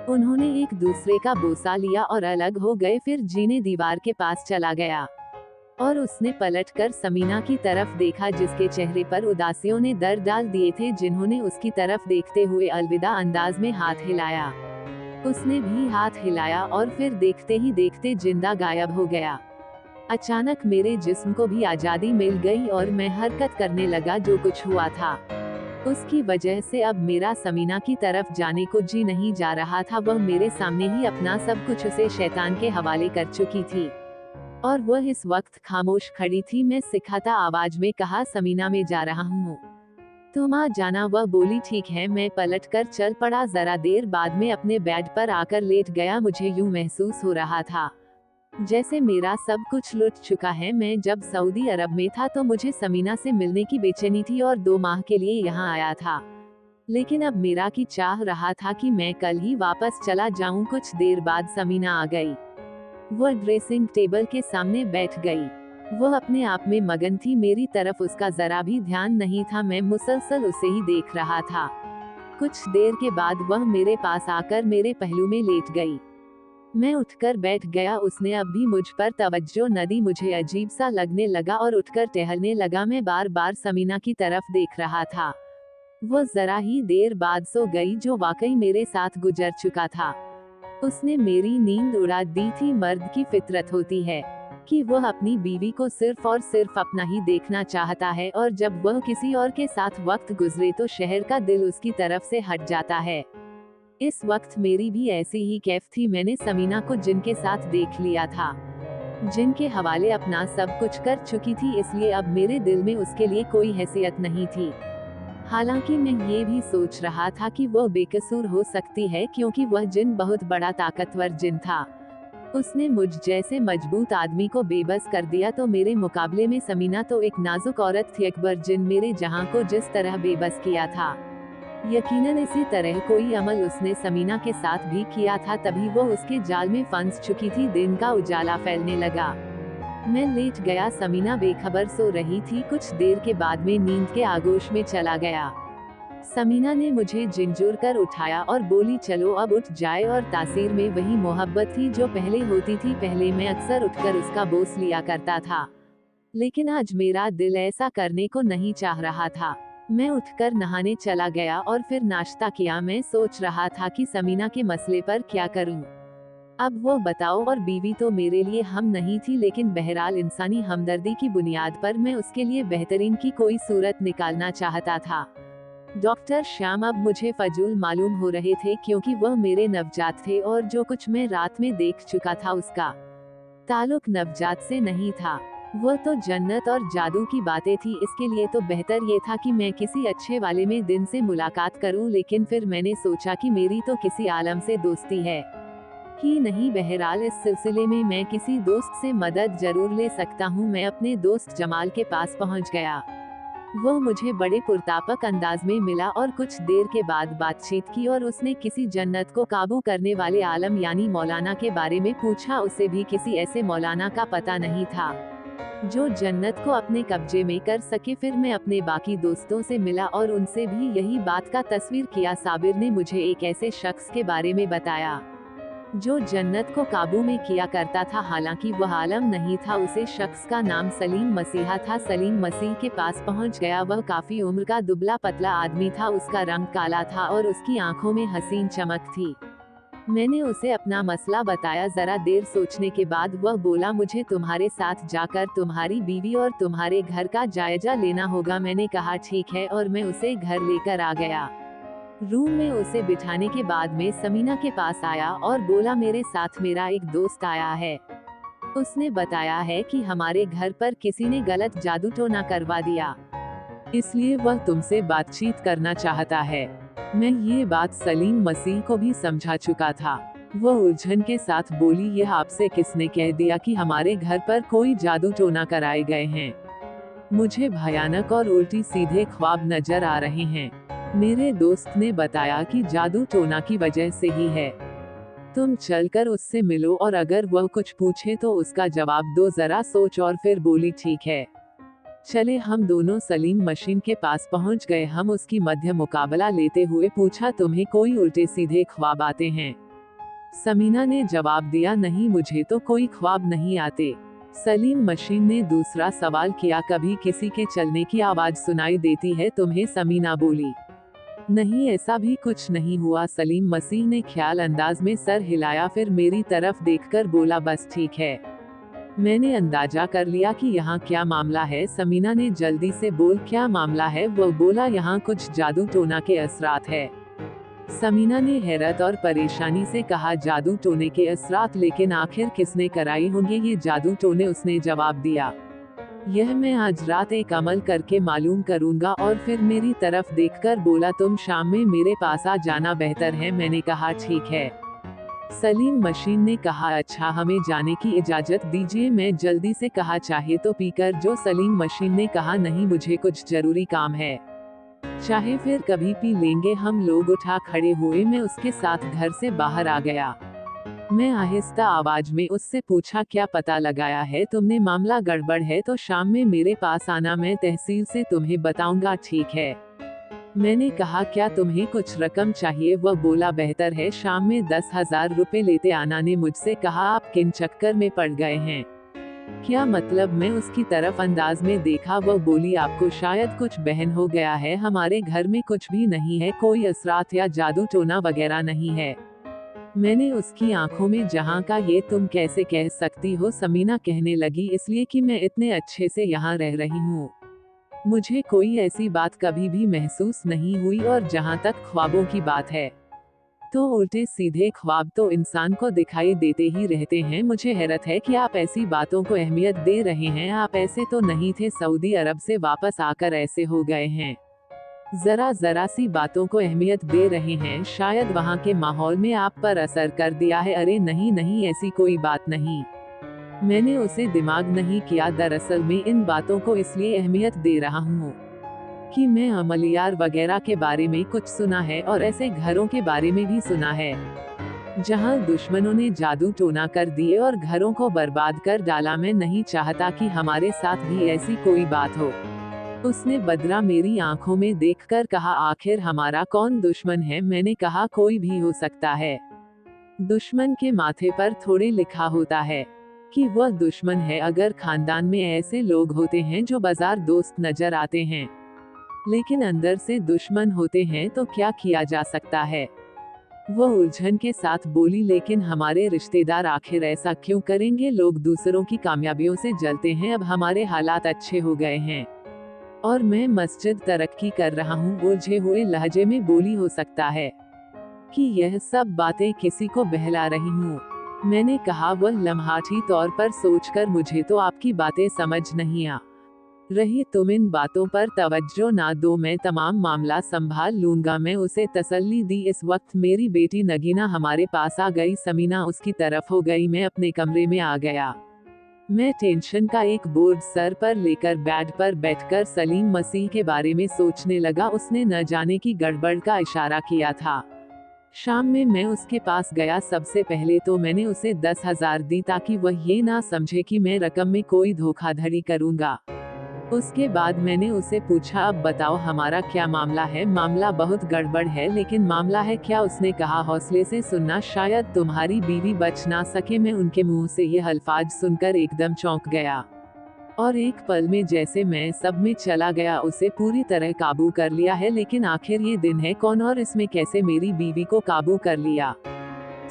उन्होंने एक दूसरे का बोसा लिया और अलग हो गए। फिर जीने दीवार के पास चला गया और उसने पलटकर समीना की तरफ देखा, जिसके चेहरे पर उदासियों ने दर डाल दिए थे, जिन्होंने उसकी तरफ देखते हुए अलविदा अंदाज में हाथ हिलाया। उसने भी हाथ हिलाया और फिर देखते ही देखते जिंदा गायब हो गया। अचानक मेरे जिस्म को भी आजादी मिल गई और मैं हरकत करने लगा। जो कुछ हुआ था उसकी वजह से अब मेरा समीना की तरफ जाने को जी नहीं जा रहा था। वह मेरे सामने ही अपना सब कुछ उसे शैतान के हवाले कर चुकी थी और वह इस वक्त खामोश खड़ी थी। मैं सिखाता आवाज में कहा, समीना मैं जा रहा हूँ, तुम आ जाना। वह बोली ठीक है। मैं पलटकर चल पड़ा। जरा देर बाद में अपने बेड पर आकर लेट गया। मुझे यूं महसूस हो रहा था जैसे मेरा सब कुछ लुट चुका है। मैं जब सऊदी अरब में था तो मुझे समीना से मिलने की बेचैनी थी और 2 माह के लिए यहाँ आया था, लेकिन अब मेरा की चाह रहा था कि मैं कल ही वापस चला जाऊं। कुछ देर बाद समीना आ गई। वह ड्रेसिंग टेबल के सामने बैठ गई। वह अपने आप में मगन थी। मेरी तरफ उसका जरा भी ध्यान नहीं था। मैं मुसलसल उसे ही देख रहा था। कुछ देर के बाद वह मेरे पास आकर मेरे पहलू में लेट गई। मैं उठकर बैठ गया। उसने अब भी मुझ पर तवज्जो न दी। मुझे अजीब सा लगने लगा और उठकर टहलने लगा। मैं बार बार समीना की तरफ देख रहा था। वो जरा ही देर बाद सो गई, जो वाकई मेरे साथ गुजर चुका था। उसने मेरी नींद उड़ा दी थी। मर्द की फितरत होती है कि वह अपनी बीवी को सिर्फ और सिर्फ अपना ही देखना चाहता है, और जब वह किसी और के साथ वक्त गुजरे तो शहर का दिल उसकी तरफ से हट जाता है। इस वक्त मेरी भी ऐसी ही कैफ थी। मैंने समीना को जिनके साथ देख लिया था, जिनके हवाले अपना सब कुछ कर चुकी थी, इसलिए अब मेरे दिल में उसके लिए कोई हैसियत नहीं थी। हालांकि मैं ये भी सोच रहा था कि वह बेकसूर हो सकती है, क्योंकि वह जिन बहुत बड़ा ताकतवर जिन था। उसने मुझ जैसे मजबूत आदमी को बेबस कर दिया, तो मेरे मुकाबले में समीना तो एक नाजुक औरत थी। अकबर जिन मेरे जहां को जिस तरह बेबस किया था, यकीनन इसी तरह कोई अमल उसने समीना के साथ भी किया था। तभी वो उसके जाल में फंस चुकी थी। दिन का उजाला फैलने लगा। मैं लेट गया। समीना बेखबर सो रही थी। कुछ देर के बाद में नींद के आगोश में चला गया। समीना ने मुझे झिंझोर कर उठाया और बोली, चलो अब उठ जाए। और तासीर में वही मोहब्बत थी जो पहले होती थी। पहले मैं अक्सर उठकर उसका बोस लिया करता था, लेकिन आज मेरा दिल ऐसा करने को नहीं चाह रहा था। मैं उठकर नहाने चला गया और फिर नाश्ता किया। मैं सोच रहा था कि समीना के मसले पर क्या करूं। अब वो बताओ, और बीवी तो मेरे लिए हम नहीं थी, लेकिन बहरहाल इंसानी हमदर्दी की बुनियाद पर मैं उसके लिए बेहतरीन की कोई सूरत निकालना चाहता था। डॉक्टर श्याम अब मुझे फजूल मालूम हो रहे थे, क्योंकि वह मेरे नवजात थे और जो कुछ मैं रात में देख चुका था उसका ताल्लुक नवजात से नहीं था। वह तो जन्नत और जादू की बातें थी। इसके लिए तो बेहतर ये था कि मैं किसी अच्छे वाले में दिन से मुलाकात करूं, लेकिन फिर मैंने सोचा कि मेरी तो किसी आलम से दोस्ती है ही नहीं। बहरहाल इस सिलसिले में मैं किसी दोस्त से मदद जरूर ले सकता हूं। मैं अपने दोस्त जमाल के पास पहुंच गया। वह मुझे बड़े पुरतापक अंदाज में मिला और कुछ देर के बाद बातचीत की, और उसने किसी जन्नत को काबू करने वाले आलम यानी मौलाना के बारे में पूछा। उसे भी किसी ऐसे मौलाना का पता नहीं था जो जन्नत को अपने कब्जे में कर सके। फिर मैं अपने बाकी दोस्तों से मिला और उनसे भी यही बात का तस्वीर किया। साबिर ने मुझे एक ऐसे शख्स के बारे में बताया जो जन्नत को काबू में किया करता था, हालांकि वह आलम नहीं था। उसे शख्स का नाम सलीम मसीहा था। सलीम मसीह के पास पहुंच गया। वह काफी उम्र का दुबला पतला आदमी था। उसका रंग काला था और उसकी आंखों में हसीन चमक थी। मैंने उसे अपना मसला बताया। जरा देर सोचने के बाद वह बोला, मुझे तुम्हारे साथ जाकर तुम्हारी बीवी और तुम्हारे घर का जायजा लेना होगा। मैंने कहा ठीक है, और मैं उसे घर लेकर आ गया। रूम में उसे बिठाने के बाद मैं समीना के पास आया और बोला, मेरे साथ मेरा एक दोस्त आया है। उसने बताया है कि हमारे घर पर किसी ने गलत जादू टोना करवा दिया, इसलिए वह तुमसे बातचीत करना चाहता है। मैं ये बात सलीम मसीह को भी समझा चुका था। वह उलझन के साथ बोली, यह आपसे किसने कह दिया कि हमारे घर पर कोई जादू टोना कराए गए हैं? मुझे भयानक और उल्टी सीधे ख्वाब नजर आ रहे हैं। मेरे दोस्त ने बताया कि जादू टोना की वजह से ही है। तुम चलकर उससे मिलो और अगर वह कुछ पूछे तो उसका जवाब दो। जरा सोच और फिर बोली, ठीक है। चले हम दोनों सलीम मशीन के पास पहुंच गए। हम उसकी मध्य मुकाबला लेते हुए पूछा, तुम्हें कोई उल्टे सीधे ख्वाब आते हैं? समीना ने जवाब दिया, नहीं मुझे तो कोई ख्वाब नहीं आते। सलीम मशीन ने दूसरा सवाल किया, कभी किसी के चलने की आवाज सुनाई देती है तुम्हें? समीना बोली, नहीं ऐसा भी कुछ नहीं हुआ। सलीम मसीह ने ख्याल अंदाज में सर हिलाया, फिर मेरी तरफ देखकर बोला, बस ठीक है। मैंने अंदाजा कर लिया कि यहाँ क्या मामला है। समीना ने जल्दी से बोल, क्या मामला है? वो बोला, यहाँ कुछ जादू टोना के असरात है। समीना ने हैरत और परेशानी से कहा, जादू टोने के असरात? लेकिन आखिर किसने कराई होंगे ये जादू टोने? उसने जवाब दिया, यह मैं आज रात एक अमल करके मालूम करूंगा। और फिर मेरी तरफ देखकर बोला, तुम शाम में मेरे पास आ जाना बेहतर है। मैंने कहा, ठीक है। सलीम मशीन ने कहा, अच्छा हमें जाने की इजाजत दीजिए। मैं जल्दी से कहा, चाहे तो पीकर जो? सलीम मशीन ने कहा, नहीं मुझे कुछ जरूरी काम है, चाहे फिर कभी पी लेंगे। हम लोग उठा खड़े हुए। मैं उसके साथ घर से बाहर आ गया। मैं आहिस्ता आवाज में उससे पूछा, क्या पता लगाया है तुमने? मामला गड़बड़ है तो शाम में मेरे पास आना, मैं तहसील से तुम्हें बताऊंगा। ठीक है। मैंने कहा, क्या तुम्हें कुछ रकम चाहिए? वह बोला, बेहतर है शाम में 10,000 रुपए लेते आना। ने मुझसे कहा, आप किन चक्कर में पड़ गए हैं? क्या मतलब? मैं उसकी तरफ अंदाज में देखा। वह बोली, आपको शायद कुछ बहन हो गया है। हमारे घर में कुछ भी नहीं है, कोई असरात या जादू टोना वगैरह नहीं है। मैंने उसकी आंखों में जहां का, ये तुम कैसे कह सकती हो? समीना कहने लगी, इसलिए कि मैं इतने अच्छे से यहाँ रह रही हूँ। मुझे कोई ऐसी बात कभी भी महसूस नहीं हुई। और जहाँ तक ख्वाबों की बात है, तो उल्टे सीधे ख्वाब तो इंसान को दिखाई देते ही रहते हैं। मुझे हैरत है कि आप ऐसी बातों को अहमियत दे रहे हैं। आप ऐसे तो नहीं थे, सऊदी अरब से वापस आकर ऐसे हो गए हैं। जरा सी बातों को अहमियत दे रहे हैं। शायद वहाँ के माहौल में आप पर असर कर दिया है। अरे नहीं नहीं, ऐसी कोई बात नहीं। मैंने उसे दिमाग नहीं किया। दरअसल मैं इन बातों को इसलिए अहमियत दे रहा हूँ कि मैं अमलियार वगैरह के बारे में कुछ सुना है, और ऐसे घरों के बारे में भी सुना है जहाँ दुश्मनों ने जादू टोना कर दिए और घरों को बर्बाद कर डाला। मैं नहीं चाहता कि हमारे साथ भी ऐसी कोई बात हो। उसने बदरा मेरी आंखों में देखकर कहा, आखिर हमारा कौन दुश्मन है? मैंने कहा, कोई भी हो सकता है। दुश्मन के माथे पर थोड़े लिखा होता है कि वह दुश्मन है। अगर खानदान में ऐसे लोग होते हैं जो बाजार दोस्त नजर आते हैं लेकिन अंदर से दुश्मन होते हैं, तो क्या किया जा सकता है? वह उलझन के साथ बोली, लेकिन हमारे रिश्तेदार आखिर ऐसा क्यों करेंगे? लोग दूसरों की कामयाबियों से जलते हैं। अब हमारे हालात अच्छे हो गए हैं और मैं मस्जिद तरक्की कर रहा हूँ। उलझे हुए लहजे में बोली, हो सकता है कि यह सब बातें किसी को बहला रही हूँ। मैंने कहा, वह लम्हाती तौर पर सोचकर, मुझे तो आपकी बातें समझ नहीं आ रही। तुम इन बातों पर तवज्जो ना दो, मैं तमाम मामला संभाल लूंगा। मैं उसे तसल्ली दी। इस वक्त मेरी बेटी नगीना हमारे पास आ गई। समीना उसकी तरफ हो गई। मैं अपने कमरे में आ गया। मैं टेंशन का एक बोझ सर पर लेकर बेड पर बैठकर सलीम मसीह के बारे में सोचने लगा। उसने न जाने की गड़बड़ का इशारा किया था। शाम में मैं उसके पास गया। सबसे पहले तो मैंने उसे 10,000 दी ताकि वह ये ना समझे कि मैं रकम में कोई धोखाधड़ी करूंगा। उसके बाद मैंने उसे पूछा, अब बताओ हमारा क्या मामला है? मामला बहुत गड़बड़ है, लेकिन मामला है क्या? उसने कहा, हौसले से सुनना, शायद तुम्हारी बीवी बच ना सके। मैं उनके मुंह से ये अल्फाज सुनकर एकदम चौंक गया और एक पल में जैसे मैं सब में चला गया। उसे पूरी तरह काबू कर लिया है, लेकिन आखिर ये दिन है कौन और इसमें कैसे मेरी बीवी को काबू कर लिया?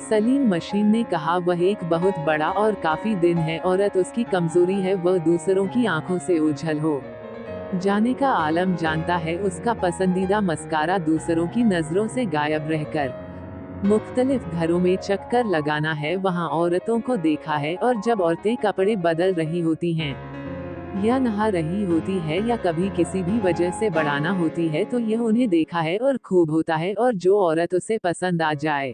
सलीम मशीन ने कहा, वह एक बहुत बड़ा और काफी दिन है। औरत उसकी कमजोरी है, वह दूसरों की आंखों से ओझल हो जाने का आलम जानता है। उसका पसंदीदा मस्कारा दूसरों की नजरों से गायब रहकर मुख्तलिफ घरों में चक्कर लगाना है। वहाँ औरतों को देखा है, और जब औरतें कपड़े बदल रही होती हैं या नहा रही होती है या कभी किसी भी वजह से बढ़ाना होती है, तो यह उन्हें देखा है और खूब होता है। और जो औरत उसे पसंद आ जाए,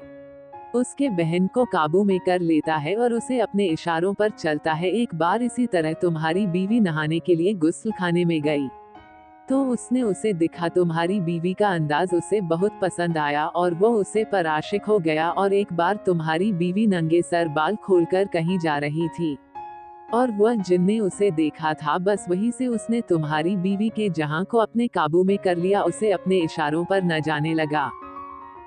उसके बहन को काबू में कर लेता है और उसे अपने इशारों पर चलता है। एक बार इसी तरह तुम्हारी बीवी नहाने के लिए गुस्ल खाने में गई, तो उसने उसे दिखा। तुम्हारी बीवी का अंदाज उसे बहुत पसंद आया और वो उसे पर आशिक हो गया। और एक बार तुम्हारी बीवी नंगे सर बाल खोलकर कहीं जा रही थी, और वह जिनने उसे देखा था बस वहीं से उसने तुम्हारी बीवी के जहां को अपने काबू में कर लिया, उसे अपने इशारों पर न जाने लगा।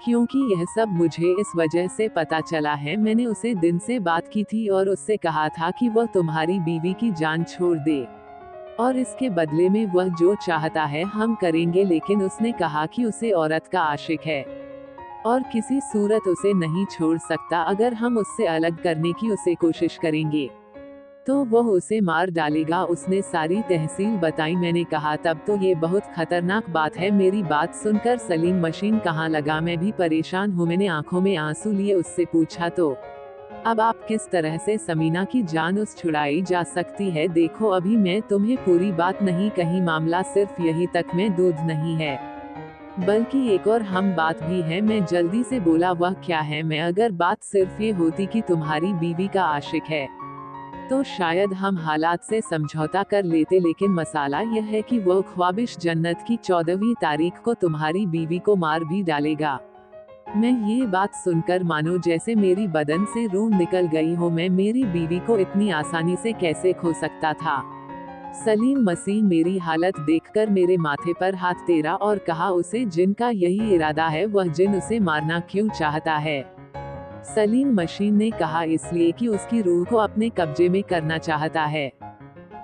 क्योंकि यह सब मुझे इस वजह से पता चला है, मैंने उसे दिन से बात की थी और उससे कहा था कि वह तुम्हारी बीवी की जान छोड़ दे और इसके बदले में वह जो चाहता है हम करेंगे, लेकिन उसने कहा कि उसे औरत का आशिक है और किसी सूरत उसे नहीं छोड़ सकता। अगर हम उससे अलग करने की उसे कोशिश करेंगे तो वह उसे मार डालेगा। उसने सारी तहसील बताई। मैंने कहा तब तो ये बहुत खतरनाक बात है। मेरी बात सुनकर सलीम मशीन कहाँ लगा, मैं भी परेशान हूँ। मैंने आंखों में आंसू लिए उससे पूछा तो अब आप किस तरह से समीना की जान उस छुड़ाई जा सकती है? देखो अभी मैं तुम्हें पूरी बात नहीं कही, मामला सिर्फ यही तक में दूध नहीं है बल्कि एक और हम बात भी है। मैं जल्दी से बोला वह क्या है? मैं अगर बात सिर्फ ये होती कि तुम्हारी बीवी का आशिक है तो शायद हम हालात से समझौता कर लेते, लेकिन मसाला यह है कि वह ख्वाबिश जन्नत की 14वीं तारीख को तुम्हारी बीवी को मार भी डालेगा। मैं ये बात सुनकर मानो जैसे मेरी बदन से रूह निकल गई हो। मैं मेरी बीवी को इतनी आसानी से कैसे खो सकता था? सलीम मसीह मेरी हालत देखकर मेरे माथे पर हाथ फेरा और कहा उसे जिन का यही इरादा है, वह जिन उसे मारना क्यों चाहता है? सलीम मशीन ने कहा इसलिए कि उसकी रूह को अपने कब्जे में करना चाहता है।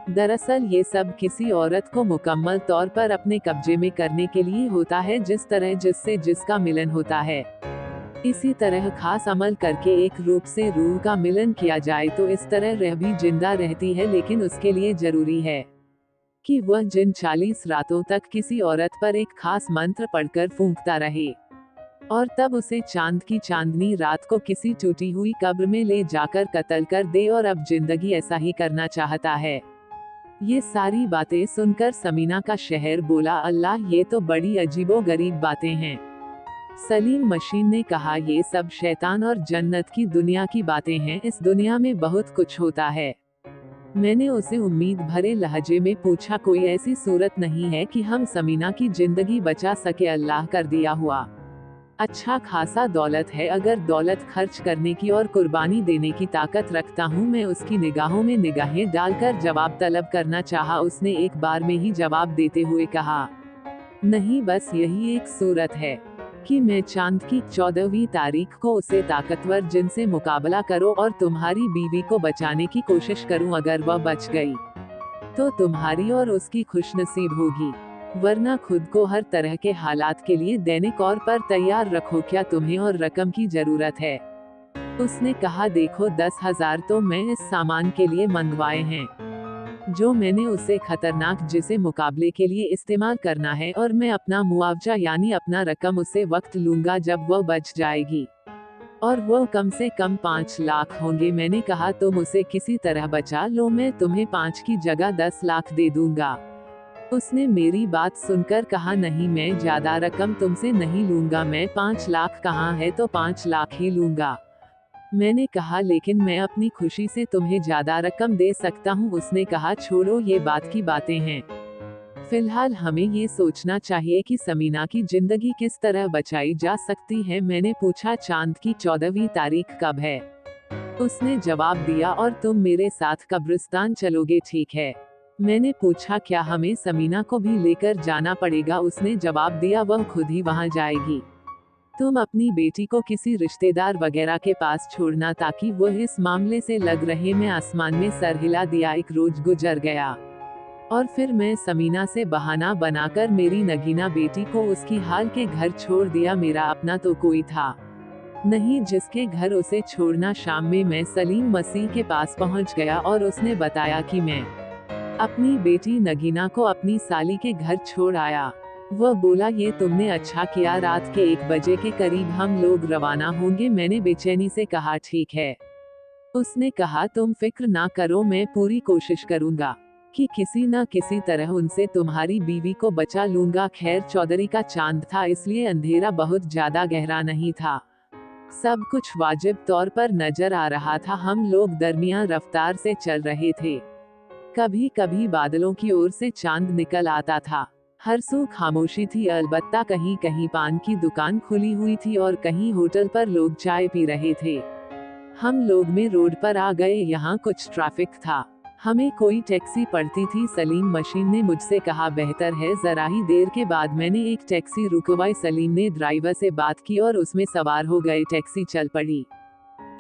दरअसल ये सब किसी औरत को मुकम्मल तौर पर अपने कब्जे में करने के लिए होता है, जिस तरह जिससे जिसका मिलन होता है। इसी तरह खास अमल करके एक रूप से रूह का मिलन किया जाए तो इस तरह रह भी जिंदा रहती है, लेकिन उसके लिए जरूरी है कि वह जिन 40 रातों तक किसी औरत पर एक खास मंत्र पढ़कर फूंकता रहे और तब उसे चांद की चांदनी रात को किसी टूटी हुई कब्र में ले जाकर कत्ल कर दे, और अब जिंदगी ऐसा ही करना चाहता है। ये सारी बातें सुनकर समीना का शहर बोला अल्लाह, ये तो बड़ी अजीबो गरीब बातें हैं। सलीम मशीन ने कहा ये सब शैतान और जन्नत की दुनिया की बातें हैं, इस दुनिया में बहुत कुछ होता है। मैंने उसे उम्मीद भरे लहजे में पूछा कोई ऐसी सूरत नहीं है कि हम समीना की जिंदगी बचा सके? अल्लाह कर दिया हुआ अच्छा खासा दौलत है, अगर दौलत खर्च करने की और कुर्बानी देने की ताकत रखता हूँ। मैं उसकी निगाहों में निगाहें डालकर जवाब तलब करना चाहा। उसने एक बार में ही जवाब देते हुए कहा नहीं, बस यही एक सूरत है कि मैं चांद की 14वीं तारीख को उसे ताकतवर जिन से मुकाबला करो और तुम्हारी बीवी को बचाने की कोशिश करूं। अगर वह बच गई तो तुम्हारी और उसकी खुशनसीब होगी, वरना खुद को हर तरह के हालात के लिए दैनिक और पर तैयार रखो। क्या तुम्हें और रकम की जरूरत है? उसने कहा देखो 10,000 तो मैं इस सामान के लिए मंगवाए हैं जो मैंने उसे खतरनाक जिसे मुकाबले के लिए इस्तेमाल करना है, और मैं अपना मुआवजा यानी अपना रकम उसे वक्त लूंगा जब वह बच जाएगी, और वह कम से कम 5 लाख होंगे। मैंने कहा तुम उसे किसी तरह बचा लो, मैं तुम्हें 5 की जगह 10 लाख दे दूंगा। उसने मेरी बात सुनकर कहा नहीं, मैं ज्यादा रकम तुमसे नहीं लूंगा, मैं 5 लाख कहाँ है तो 5 लाख ही लूंगा। मैंने कहा लेकिन मैं अपनी खुशी से तुम्हें ज्यादा रकम दे सकता हूँ। उसने कहा छोड़ो, ये बात की बातें हैं, फिलहाल हमें ये सोचना चाहिए कि समीना की जिंदगी किस तरह बचाई जा सकती है। मैंने पूछा चांद की 14वीं तारीख कब है? उसने जवाब दिया और तुम मेरे साथ कब्रिस्तान चलोगे, ठीक है? मैंने पूछा क्या हमें समीना को भी लेकर जाना पड़ेगा? उसने जवाब दिया वह खुद ही वहां जाएगी, तुम अपनी बेटी को किसी रिश्तेदार वगैरह के पास छोड़ना ताकि वह इस मामले से लग रहे। मैं आसमान में सर हिला दिया। एक रोज गुजर गया और फिर मैं समीना से बहाना बनाकर मेरी नगीना बेटी को उसकी हाल के घर छोड़ दिया। मेरा अपना तो कोई था नहीं जिसके घर उसे छोड़ना। शाम में मैं सलीम मसीह के पास पहुंच गया और उसने बताया कि मैं अपनी बेटी नगीना को अपनी साली के घर छोड़ आया। वह बोला ये तुमने अच्छा किया, रात के 1 बजे के करीब हम लोग रवाना होंगे। मैंने बेचैनी से कहा ठीक है। उसने कहा तुम फिक्र ना करो, मैं पूरी कोशिश करूंगा कि किसी न किसी तरह उनसे तुम्हारी बीवी को बचा लूंगा। खैर चौधरी का चांद था, इसलिए अंधेरा बहुत ज्यादा गहरा नहीं था, सब कुछ वाजिब तौर पर नजर आ रहा था। हम लोग दरमियान रफ्तार से चल रहे थे, कभी कभी बादलों की ओर से चांद निकल आता था। हर सू खामोशी थी, अलबत्ता कहीं कहीं पान की दुकान खुली हुई थी और कहीं होटल पर लोग चाय पी रहे थे। हम लोग में रोड पर आ गए, यहाँ कुछ ट्रैफिक था। हमें कोई टैक्सी पड़ती थी। सलीम मशीन ने मुझसे कहा, बेहतर है। जरा ही देर के बाद मैंने एक टैक्सी रुकवाई। सलीम ने ड्राइवर से बात की और उसमें सवार हो गए। टैक्सी चल पड़ी।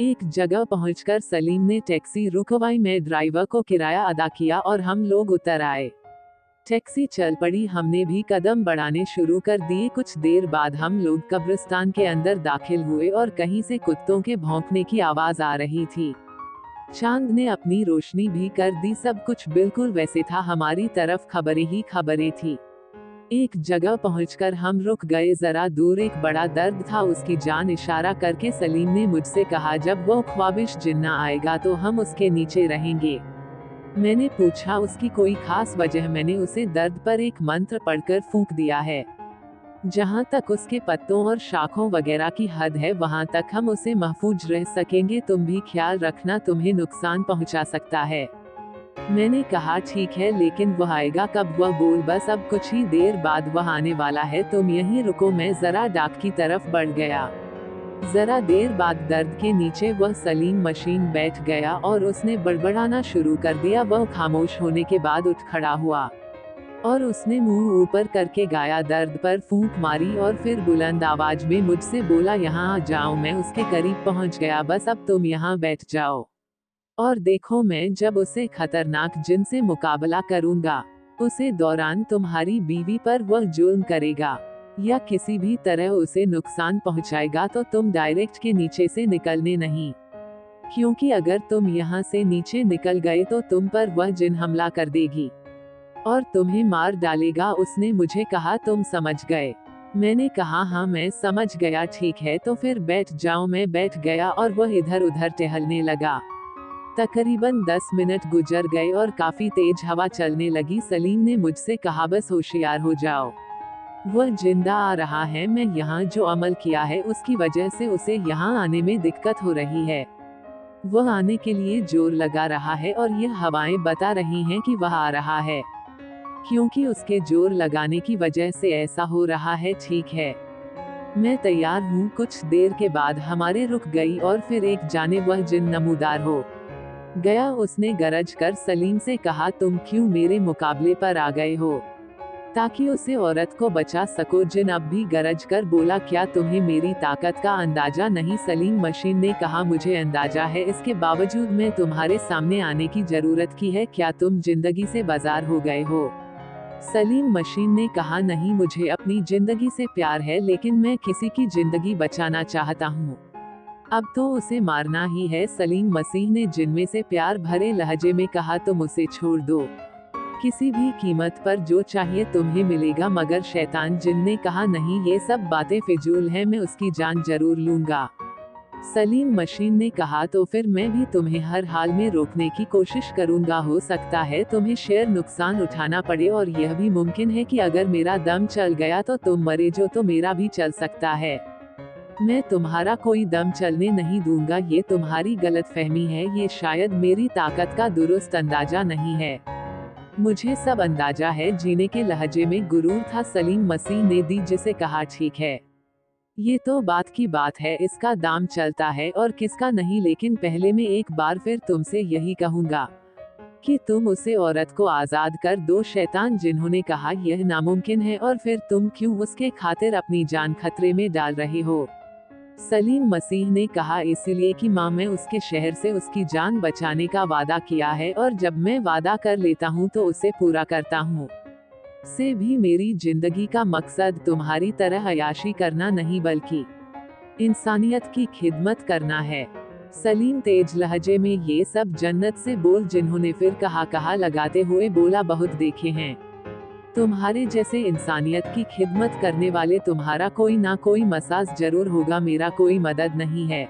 एक जगह पहुंचकर सलीम ने टैक्सी रुकवाई। मैं ड्राइवर को किराया अदा किया और हम लोग उतर आए। टैक्सी चल पड़ी। हमने भी कदम बढ़ाने शुरू कर दिए। कुछ देर बाद हम लोग कब्रिस्तान के अंदर दाखिल हुए और कहीं से कुत्तों के भौंकने की आवाज आ रही थी। चांद ने अपनी रोशनी भी कर दी। सब कुछ बिल्कुल वैसे था। हमारी तरफ खबरें ही खबरें थी। एक जगह पहुंचकर हम रुक गए। जरा दूर एक बड़ा दर्द था। उसकी जान इशारा करके सलीम ने मुझसे कहा, जब वो ख्वाबिश जिन्ना आएगा तो हम उसके नीचे रहेंगे। मैंने पूछा, उसकी कोई खास वजह? मैंने उसे दर्द पर एक मंत्र पढ़कर फूंक दिया है। जहाँ तक उसके पत्तों और शाखों वगैरह की हद है, वहाँ तक हम उसे महफूज रह सकेंगे। तुम भी ख्याल रखना, तुम्हें नुकसान पहुँचा सकता है। मैंने कहा, ठीक है, लेकिन वह आएगा कब? वह बोल, बस अब कुछ ही देर बाद वह आने वाला है, तुम यहीं रुको। मैं जरा डाक की तरफ बढ़ गया। जरा देर बाद दर्द के नीचे वह सलीम मशीन बैठ गया और उसने बड़बड़ाना शुरू कर दिया। वह खामोश होने के बाद उठ खड़ा हुआ और उसने मुंह ऊपर करके गाया, दर्द पर फूंक मारी और फिर बुलंद आवाज में मुझसे बोला, यहाँ आ जाओ। मैं उसके करीब पहुंच गया। बस अब तुम यहाँ बैठ जाओ और देखो, मैं जब उसे खतरनाक जिन से मुकाबला करूंगा, उसे दौरान तुम्हारी बीवी पर वह जुल्म करेगा या किसी भी तरह उसे नुकसान पहुंचाएगा तो तुम डायरेक्ट के नीचे से निकलने नहीं, क्योंकि अगर तुम यहाँ से नीचे निकल गए तो तुम पर वह जिन हमला कर देगी और तुम्हें मार डालेगा। उसने मुझे कहा, तुम समझ गए? मैंने कहा, हाँ मैं समझ गया। ठीक है, तो फिर बैठ जाओ। मैं बैठ गया और वह इधर उधर टहलने लगा। तकरीबन 10 मिनट गुजर गए और काफी तेज हवा चलने लगी। सलीम ने मुझसे कहा, बस होशियार हो जाओ, वह जिंदा आ रहा है। मैं यहाँ जो अमल किया है उसकी वजह से उसे यहाँ आने में दिक्कत हो रही है। वह आने के लिए जोर लगा रहा है और यह हवाएं बता रही हैं कि वह आ रहा है, क्योंकि उसके जोर लगाने की वजह से ऐसा हो रहा है। ठीक है, मैं तैयार हूँ। कुछ देर के बाद हमारे रुक गई और फिर एक जाने वह जिन नमूदार हो गया। उसने गरज कर सलीम से कहा, तुम क्यों मेरे मुकाबले पर आ गए हो ताकि उसे औरत को बचा सको? जिन अब भी गरज कर बोला, क्या तुम्हें मेरी ताकत का अंदाजा नहीं? सलीम मशीन ने कहा, मुझे अंदाजा है, इसके बावजूद मैं तुम्हारे सामने आने की जरूरत की है। क्या तुम जिंदगी से बाजार हो गए हो? सलीम मशीन ने कहा, नहीं, मुझे अपनी जिंदगी से प्यार है, लेकिन मैं किसी की जिंदगी बचाना चाहता हूँ। अब तो उसे मारना ही है। सलीम मसीह ने जिनमें से प्यार भरे लहजे में कहा, तुम उसे छोड़ दो, किसी भी कीमत पर जो चाहिए तुम्हें मिलेगा। मगर शैतान जिन ने कहा, नहीं, ये सब बातें फिजूल हैं, मैं उसकी जान जरूर लूंगा। सलीम मशीन ने कहा, तो फिर मैं भी तुम्हें हर हाल में रोकने की कोशिश करूंगा। हो सकता है तुम्हें शेयर नुकसान उठाना पड़े और यह भी मुमकिन है कि अगर मेरा दम चल गया तो तुम मरे जो, तो मेरा भी चल सकता है। मैं तुम्हारा कोई दम चलने नहीं दूंगा। ये तुम्हारी गलतफहमी है। ये शायद मेरी ताकत का दुरुस्त अंदाजा नहीं है। मुझे सब अंदाजा है। जीने के लहजे में गुरूर था। सलीम मसीह ने दी जिसे कहा, ठीक है, ये तो बात की बात है, इसका दाम चलता है और किसका नहीं। लेकिन पहले मैं एक बार फिर तुमसे यही कहूंगा कि तुम उसे औरत को आजाद कर दो। शैतान जिन्होंने कहा, यह नामुमकिन है, और फिर तुम क्यों उसके खातिर अपनी जान खतरे में डाल रहे हो? सलीम मसीह ने कहा, इसलिए कि माँ, मैं उसके शहर से उसकी जान बचाने का वादा किया है और जब मैं वादा कर लेता हूँ तो उसे पूरा करता हूँ। से भी मेरी जिंदगी का मकसद तुम्हारी तरह अयाशी करना नहीं, बल्कि इंसानियत की खिदमत करना है। सलीम तेज लहजे में ये सब जन्नत से बोल जिन्होंने फिर कहा लगाते हुए बोला, बहुत देखे हैं तुम्हारे जैसे इंसानियत की खिदमत करने वाले। तुम्हारा कोई ना कोई मसाज जरूर होगा, मेरा कोई मदद नहीं है।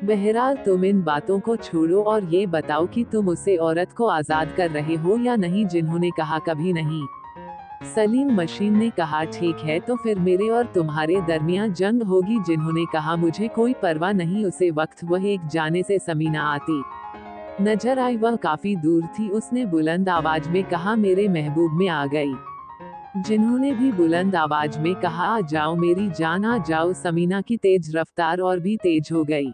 बहरहाल तुम इन बातों को छोड़ो और ये बताओ कि तुम उसे औरत को आजाद कर रहे हो या नहीं? जिन्होंने कहा, कभी नहीं। सलीम मशीन ने कहा, ठीक है, तो फिर मेरे और तुम्हारे दरमियान जंग होगी। जिन्होंने कहा, मुझे कोई परवाह नहीं। उसे वक्त वह एक जाने से समीना आती नजर आई। वह काफी दूर थी। उसने बुलंद आवाज में कहा, मेरे महबूब में आ गई। जिन्होंने भी बुलंद आवाज में कहा, आ जाओ मेरी जान, आ जाओ। समीना की तेज रफ्तार और भी तेज हो गई।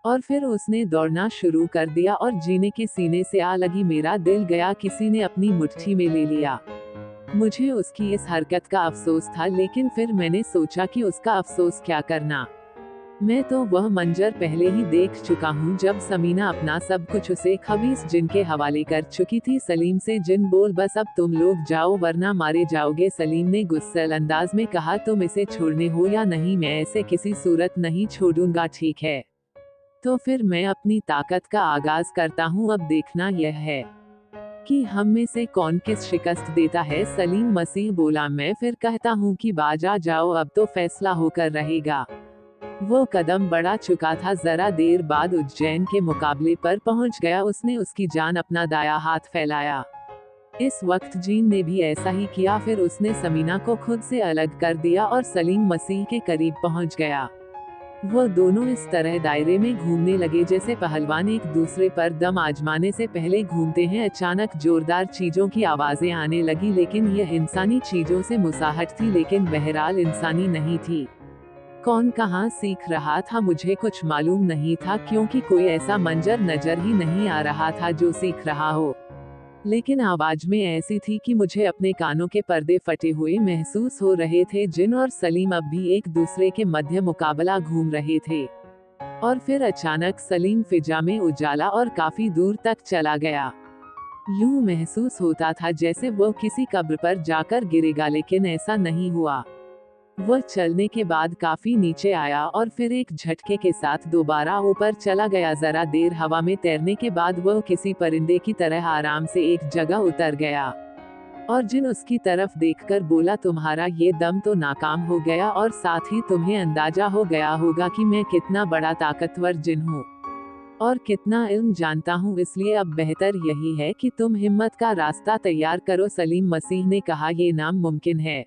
और फिर उसने दौड़ना शुरू कर दिया और जीने के सीने से आ लगी मेरा दिल गया किसी ने अपनी मुट्ठी में ले लिया। मुझे उसकी इस हरकत का अफसोस था, लेकिन फिर मैंने सोचा कि उसका अफसोस क्या करना। मैं तो वह मंजर पहले ही देख चुका हूँ जब समीना अपना सब कुछ उसे खबीस जिन के हवाले कर चुकी थी। सलीम से जिन बोल बस अब तुम लोग जाओ वरना मारे जाओगे। सलीम ने गुस्सैल अंदाज में कहा, तुम इसे छोड़ने हो या नहीं? मैं ऐसे किसी सूरत नहीं छोड़ूंगा। ठीक है, तो फिर मैं अपनी ताकत का आगाज करता हूँ। अब देखना यह है कि हम में से कौन किस शिकस्त देता है। सलीम मसीह बोला, मैं फिर कहता हूँ कि बाजा जाओ, अब तो फैसला होकर रहेगा। वो कदम बढ़ा चुका था। जरा देर बाद उज्जैन के मुकाबले पर पहुंच गया। उसने उसकी जान अपना दाया हाथ फैलाया। इस वक्त जीन ने भी ऐसा ही किया। फिर उसने समीना को खुद से अलग कर दिया और सलीम मसीह के करीब पहुंच गया। वो दोनों इस तरह दायरे में घूमने लगे जैसे पहलवान एक दूसरे पर दम आजमाने से पहले घूमते हैं। अचानक जोरदार चीजों की आवाजें आने लगी, लेकिन यह इंसानी चीजों से मुसाहट थी, लेकिन बहरहाल इंसानी नहीं थी। कौन कहाँ सीख रहा था मुझे कुछ मालूम नहीं था, क्योंकि कोई ऐसा मंजर नजर ही नहीं आ रहा था जो सीख रहा हो। लेकिन आवाज में ऐसी थी कि मुझे अपने कानों के पर्दे फटे हुए महसूस हो रहे थे। जिन और सलीम अब भी एक दूसरे के मध्य मुकाबला घूम रहे थे। और फिर अचानक सलीम फिजा में उजाला और काफी दूर तक चला गया। यूं महसूस होता था जैसे वो किसी कब्र पर जाकर गिरेगा, लेकिन ऐसा नहीं हुआ। वह चलने के बाद काफी नीचे आया और फिर एक झटके के साथ दोबारा ऊपर चला गया। जरा देर हवा में तैरने के बाद वह किसी परिंदे की तरह आराम से एक जगह उतर गया। और जिन उसकी तरफ देखकर बोला, तुम्हारा ये दम तो नाकाम हो गया और साथ ही तुम्हें अंदाजा हो गया होगा कि मैं कितना बड़ा ताकतवर जिन हूँ और कितना इल्म जानता हूँ। इसलिए अब बेहतर यही है कि तुम हिम्मत का रास्ता तैयार करो। सलीम मसीह ने कहा, ये नामुमकिन है।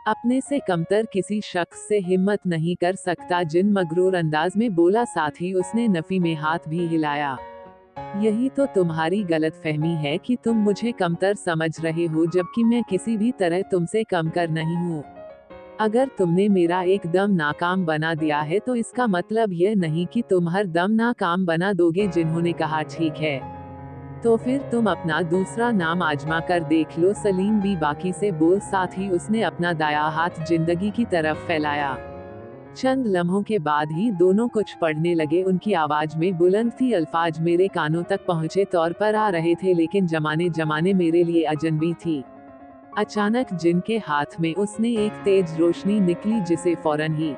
अपने से कमतर किसी शख्स से हिम्मत नहीं कर सकता। जिन मगरूर अंदाज में बोला, साथ ही उसने नफी में हाथ भी हिलाया। यही तो तुम्हारी गलतफहमी है कि तुम मुझे कमतर समझ रहे हो, जबकि मैं किसी भी तरह तुमसे कम कर नहीं हूँ। अगर तुमने मेरा एक दम नाकाम बना दिया है तो इसका मतलब यह नहीं कि तुम हर दम नाकाम बना दोगे। जिन्होंने कहा, ठीक है, तो फिर तुम अपना दूसरा नाम आजमा कर देख लो। सलीम भी बाकी से बोल, साथ ही उसने अपना दाया हाथ जिंदगी की तरफ फैलाया। चंद लम्हों के बाद ही दोनों कुछ पढ़ने लगे। उनकी आवाज में बुलंद थी अल्फाज मेरे कानों तक पहुंचे तौर पर आ रहे थे, लेकिन जमाने जमाने मेरे लिए अजनबी थी। अचानक जिनके हाथ में उसने एक तेज रोशनी निकली, जिसे फौरन ही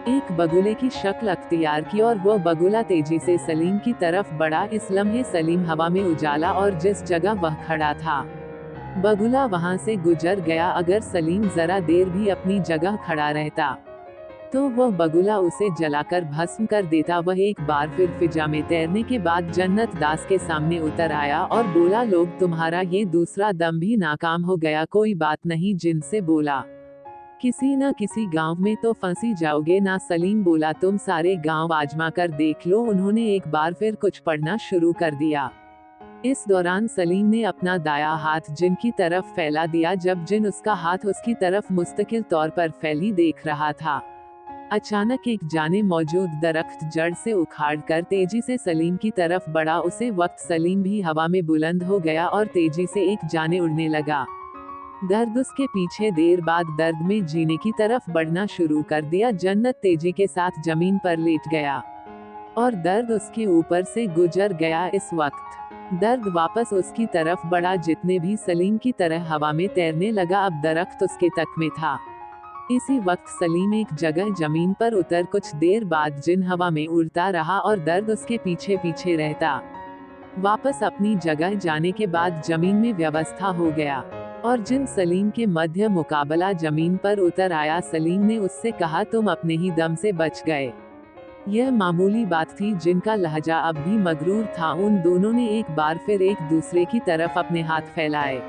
एक बगुले की शक्ल अख्तियार की और वह बगुला तेजी से सलीम की तरफ बढ़ा। इस लम्हे सलीम हवा में उजाला और जिस जगह वह खड़ा था बगुला वहां से गुजर गया। अगर सलीम जरा देर भी अपनी जगह खड़ा रहता तो वह बगुला उसे जलाकर भस्म कर देता। वह एक बार फिर फिजा में तैरने के बाद जन्नत दास के सामने उतर आया और बोला, लोग, तुम्हारा ये दूसरा दम भी नाकाम हो गया। कोई बात नहीं, जिनसे बोला, किसी न किसी गांव में तो फंसी जाओगे ना। सलीम बोला, तुम सारे गांव आजमा कर देख लो। उन्होंने एक बार फिर कुछ पढ़ना शुरू कर दिया। इस दौरान सलीम ने अपना दाया हाथ जिन की तरफ फैला दिया। जब जिन उसका हाथ उसकी तरफ मुस्तकिल तौर पर फैली देख रहा था, अचानक एक जाने मौजूद दरख्त जड़ से उखाड़कर तेजी से सलीम की तरफ बढ़ा। उसे वक्त सलीम भी हवा में बुलंद हो गया और तेजी से एक जाने उड़ने लगा। दर्द उसके पीछे देर बाद दर्द में जीने की तरफ बढ़ना शुरू कर दिया। जन्नत तेजी के साथ जमीन पर लेट गया और दर्द उसके ऊपर से गुजर गया। इस वक्त दर्द वापस उसकी तरफ बढ़ा। जितने भी सलीम की तरह हवा में तैरने लगा, अब दरख्त उसके तक में था। इसी वक्त सलीम एक जगह जमीन पर उतर। कुछ देर बाद जिन हवा में उड़ता रहा और दर्द उसके पीछे पीछे रहता। वापस अपनी जगह जाने के बाद जमीन में व्यवस्था हो गया और जिन सलीम के मध्य मुकाबला जमीन पर उतर आया। सलीम ने उससे कहा, तुम अपने ही दम से बच गए। यह मामूली बात थी। जिनका लहजा अब भी मगरूर था। उन दोनों ने एक बार फिर एक दूसरे की तरफ अपने हाथ फैलाए।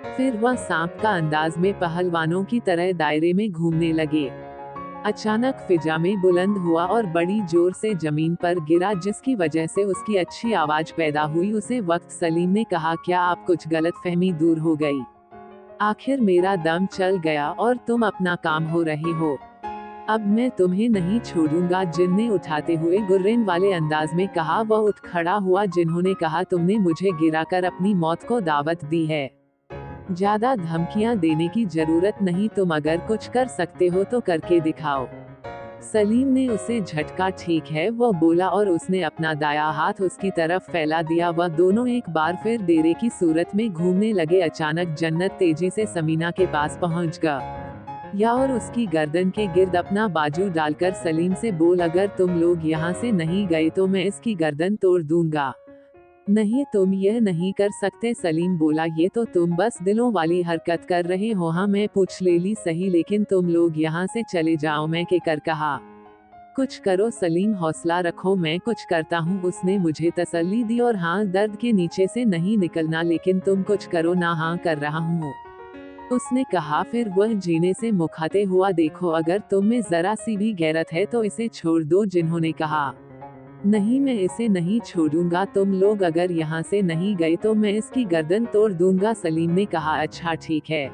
फिर वह सांप का अंदाज में पहलवानों की तरह दायरे में घूमने लगे। अचानक फिजा में बुलंद हुआ और बड़ी जोर से जमीन पर गिरा, जिसकी वजह से उसकी अच्छी आवाज पैदा हुई। उसे वक्त सलीम ने कहा, क्या आप कुछ गलतफहमी दूर हो गई? आखिर मेरा दम चल गया और तुम अपना काम हो रहे हो। अब मैं तुम्हें नहीं छोड़ूंगा, जिन ने उठाते हुए गुर्रेन वाले अंदाज में कहा। वह उठ खड़ा हुआ। जिन्होंने कहा, तुमने मुझे गिराकर अपनी मौत को दावत दी है। ज्यादा धमकियां देने की जरूरत नहीं, तुम अगर कुछ कर सकते हो तो करके दिखाओ। सलीम ने उसे झटका। ठीक है, वह बोला, और उसने अपना दाया हाथ उसकी तरफ फैला दिया। वह दोनों एक बार फिर डेरे की सूरत में घूमने लगे। अचानक जन्नत तेजी से समीना के पास पहुंच गया और उसकी गर्दन के गिर्द अपना बाजू डालकर सलीम से बोल, अगर तुम लोग यहाँ से नहीं गए तो मैं इसकी गर्दन तोड़ दूंगा। नहीं, तुम यह नहीं कर सकते, सलीम बोला। ये तो तुम बस दिलों वाली हरकत कर रहे हो। हाँ, मैं पूछ ले ली सही, लेकिन तुम लोग यहाँ से चले जाओ, मैं के कर कहा। कुछ करो सलीम, हौसला रखो, मैं कुछ करता हूँ। उसने मुझे तसल्ली दी। और हाँ, दर्द के नीचे से नहीं निकलना, लेकिन तुम कुछ करो ना। हाँ, कर रहा हूँ, उसने कहा। फिर वह जीने से मुखाते हुआ, देखो, अगर तुम में जरा सी भी गैरत है तो इसे छोड़ दो। जिन्होंने कहा, नहीं, मैं इसे नहीं छोड़ूंगा। तुम लोग अगर यहाँ से नहीं गए तो मैं इसकी गर्दन तोड़ दूंगा। सलीम ने कहा, अच्छा ठीक है,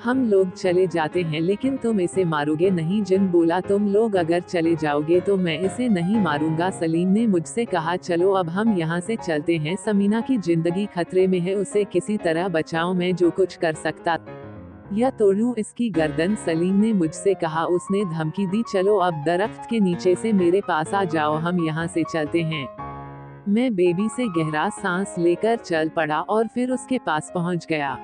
हम लोग चले जाते हैं, लेकिन तुम इसे मारोगे नहीं। जिन बोला, तुम लोग अगर चले जाओगे तो मैं इसे नहीं मारूंगा। सलीम ने मुझसे कहा, चलो अब हम यहाँ से चलते हैं। समीना की जिंदगी खतरे में है, उसे किसी तरह बचाओ। मैं जो कुछ कर सकता या तोड़ूं इसकी गर्दन, सलीम ने मुझसे कहा। उसने धमकी दी, चलो अब दरख्त के नीचे से मेरे पास आ जाओ, हम यहाँ से चलते हैं। मैं बेबी से गहरा सांस लेकर चल पड़ा और फिर उसके पास पहुँच गया।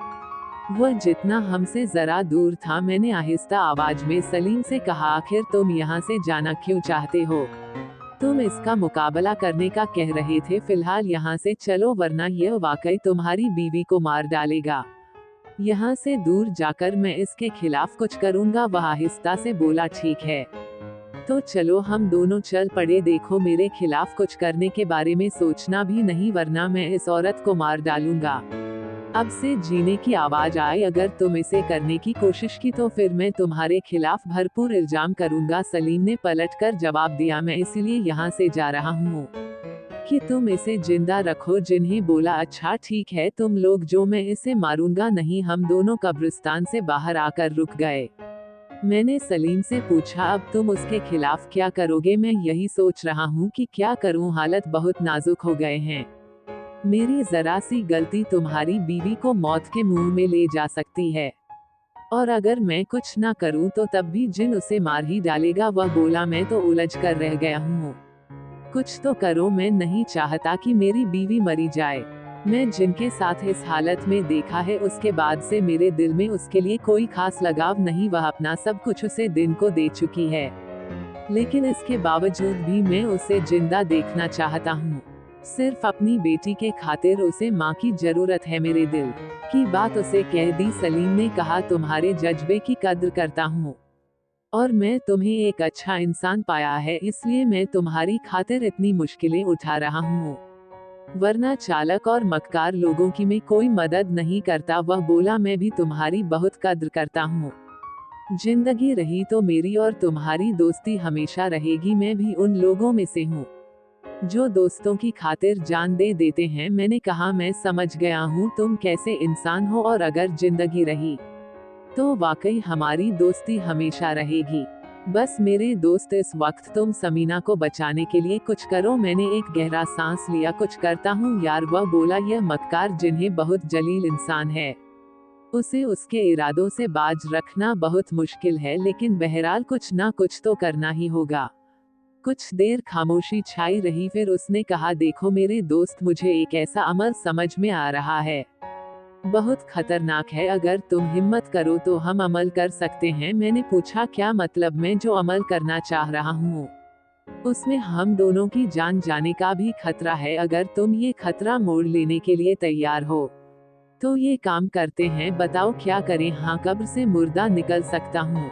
वह जितना हमसे जरा दूर था। मैंने आहिस्ता आवाज में सलीम से कहा, आखिर तुम यहाँ से जाना क्यों चाहते हो? तुम इसका मुकाबला करने का कह रहे थे। फिलहाल यहाँ से चलो, वरना यह वाकई तुम्हारी बीवी को मार डालेगा। यहाँ से दूर जाकर मैं इसके खिलाफ कुछ करूँगा। वह आहिस्ता से बोला, ठीक है, तो चलो। हम दोनों चल पड़े। देखो, मेरे खिलाफ कुछ करने के बारे में सोचना भी नहीं, वरना मैं इस औरत को मार डालूंगा। अब से जीने की आवाज आई, अगर तुम इसे करने की कोशिश की तो फिर मैं तुम्हारे खिलाफ भरपूर इल्जाम करूंगा। सलीम ने पलटकर जवाब दिया, मैं इसलिए यहाँ से जा रहा हूँ कि तुम इसे जिंदा रखो। जिन्हें बोला, अच्छा ठीक है, तुम लोग जो, मैं इसे मारूंगा नहीं। हम दोनों कब्रिस्तान से बाहर आकर रुक गए। मैंने सलीम से पूछा, अब तुम उसके खिलाफ क्या करोगे? मैं यही सोच रहा हूँ कि क्या करूँ, हालत बहुत नाजुक हो गए हैं। मेरी जरा सी गलती तुम्हारी बीवी को मौत के मुंह में ले जा सकती है, और अगर मैं कुछ ना करूं तो तब भी जिन उसे मार ही डालेगा। वह बोला, मैं तो उलझ कर रह गया हूँ, कुछ तो करो। मैं नहीं चाहता कि मेरी बीवी मरी जाए। मैं जिनके साथ इस हालत में देखा है, उसके बाद से मेरे दिल में उसके लिए कोई खास लगाव नहीं। वह अपना सब कुछ उसे दिन को दे चुकी है, लेकिन इसके बावजूद भी मैं उसे जिंदा देखना चाहता हूँ। सिर्फ अपनी बेटी के खातिर उसे माँ की जरूरत है। मेरे दिल की बात उसे कह दी। सलीम ने कहा, तुम्हारे जज्बे की कद्र करता हूँ और मैं तुम्हें एक अच्छा इंसान पाया है, इसलिए मैं तुम्हारी खातिर इतनी मुश्किलें उठा रहा हूँ, वरना चालक और मक्कार लोगों की मैं कोई मदद नहीं करता। वह बोला, मैं भी तुम्हारी बहुत कद्र करता हूँ। जिंदगी रही तो मेरी और तुम्हारी दोस्ती हमेशा रहेगी। मैं भी उन लोगों में से हूँ जो दोस्तों की खातिर जान दे देते हैं। मैंने कहा, मैं समझ गया हूँ तुम कैसे इंसान हो, और अगर जिंदगी रही तो वाकई हमारी दोस्ती हमेशा रहेगी। बस मेरे दोस्त, इस वक्त तुम समीना को बचाने के लिए कुछ करो। मैंने एक गहरा सांस लिया, कुछ करता हूँ यार। वह बोला, यह मक्कार जिन्हें बहुत जलील इंसान है, उसे उसके इरादों से बाज रखना बहुत मुश्किल है, लेकिन बहरहाल कुछ ना कुछ तो करना ही होगा। कुछ देर खामोशी छाई रही, फिर उसने कहा, देखो मेरे दोस्त, मुझे एक ऐसा अमल समझ में आ रहा है, बहुत खतरनाक है। अगर तुम हिम्मत करो तो हम अमल कर सकते हैं। मैंने पूछा, क्या मतलब? मैं जो अमल करना चाह रहा हूँ उसमें हम दोनों की जान जाने का भी खतरा है। अगर तुम ये खतरा मोड़ लेने के लिए तैयार हो तो ये काम करते हैं। बताओ क्या करें? हाँ, कब्र से मुर्दा निकल सकता हूँ,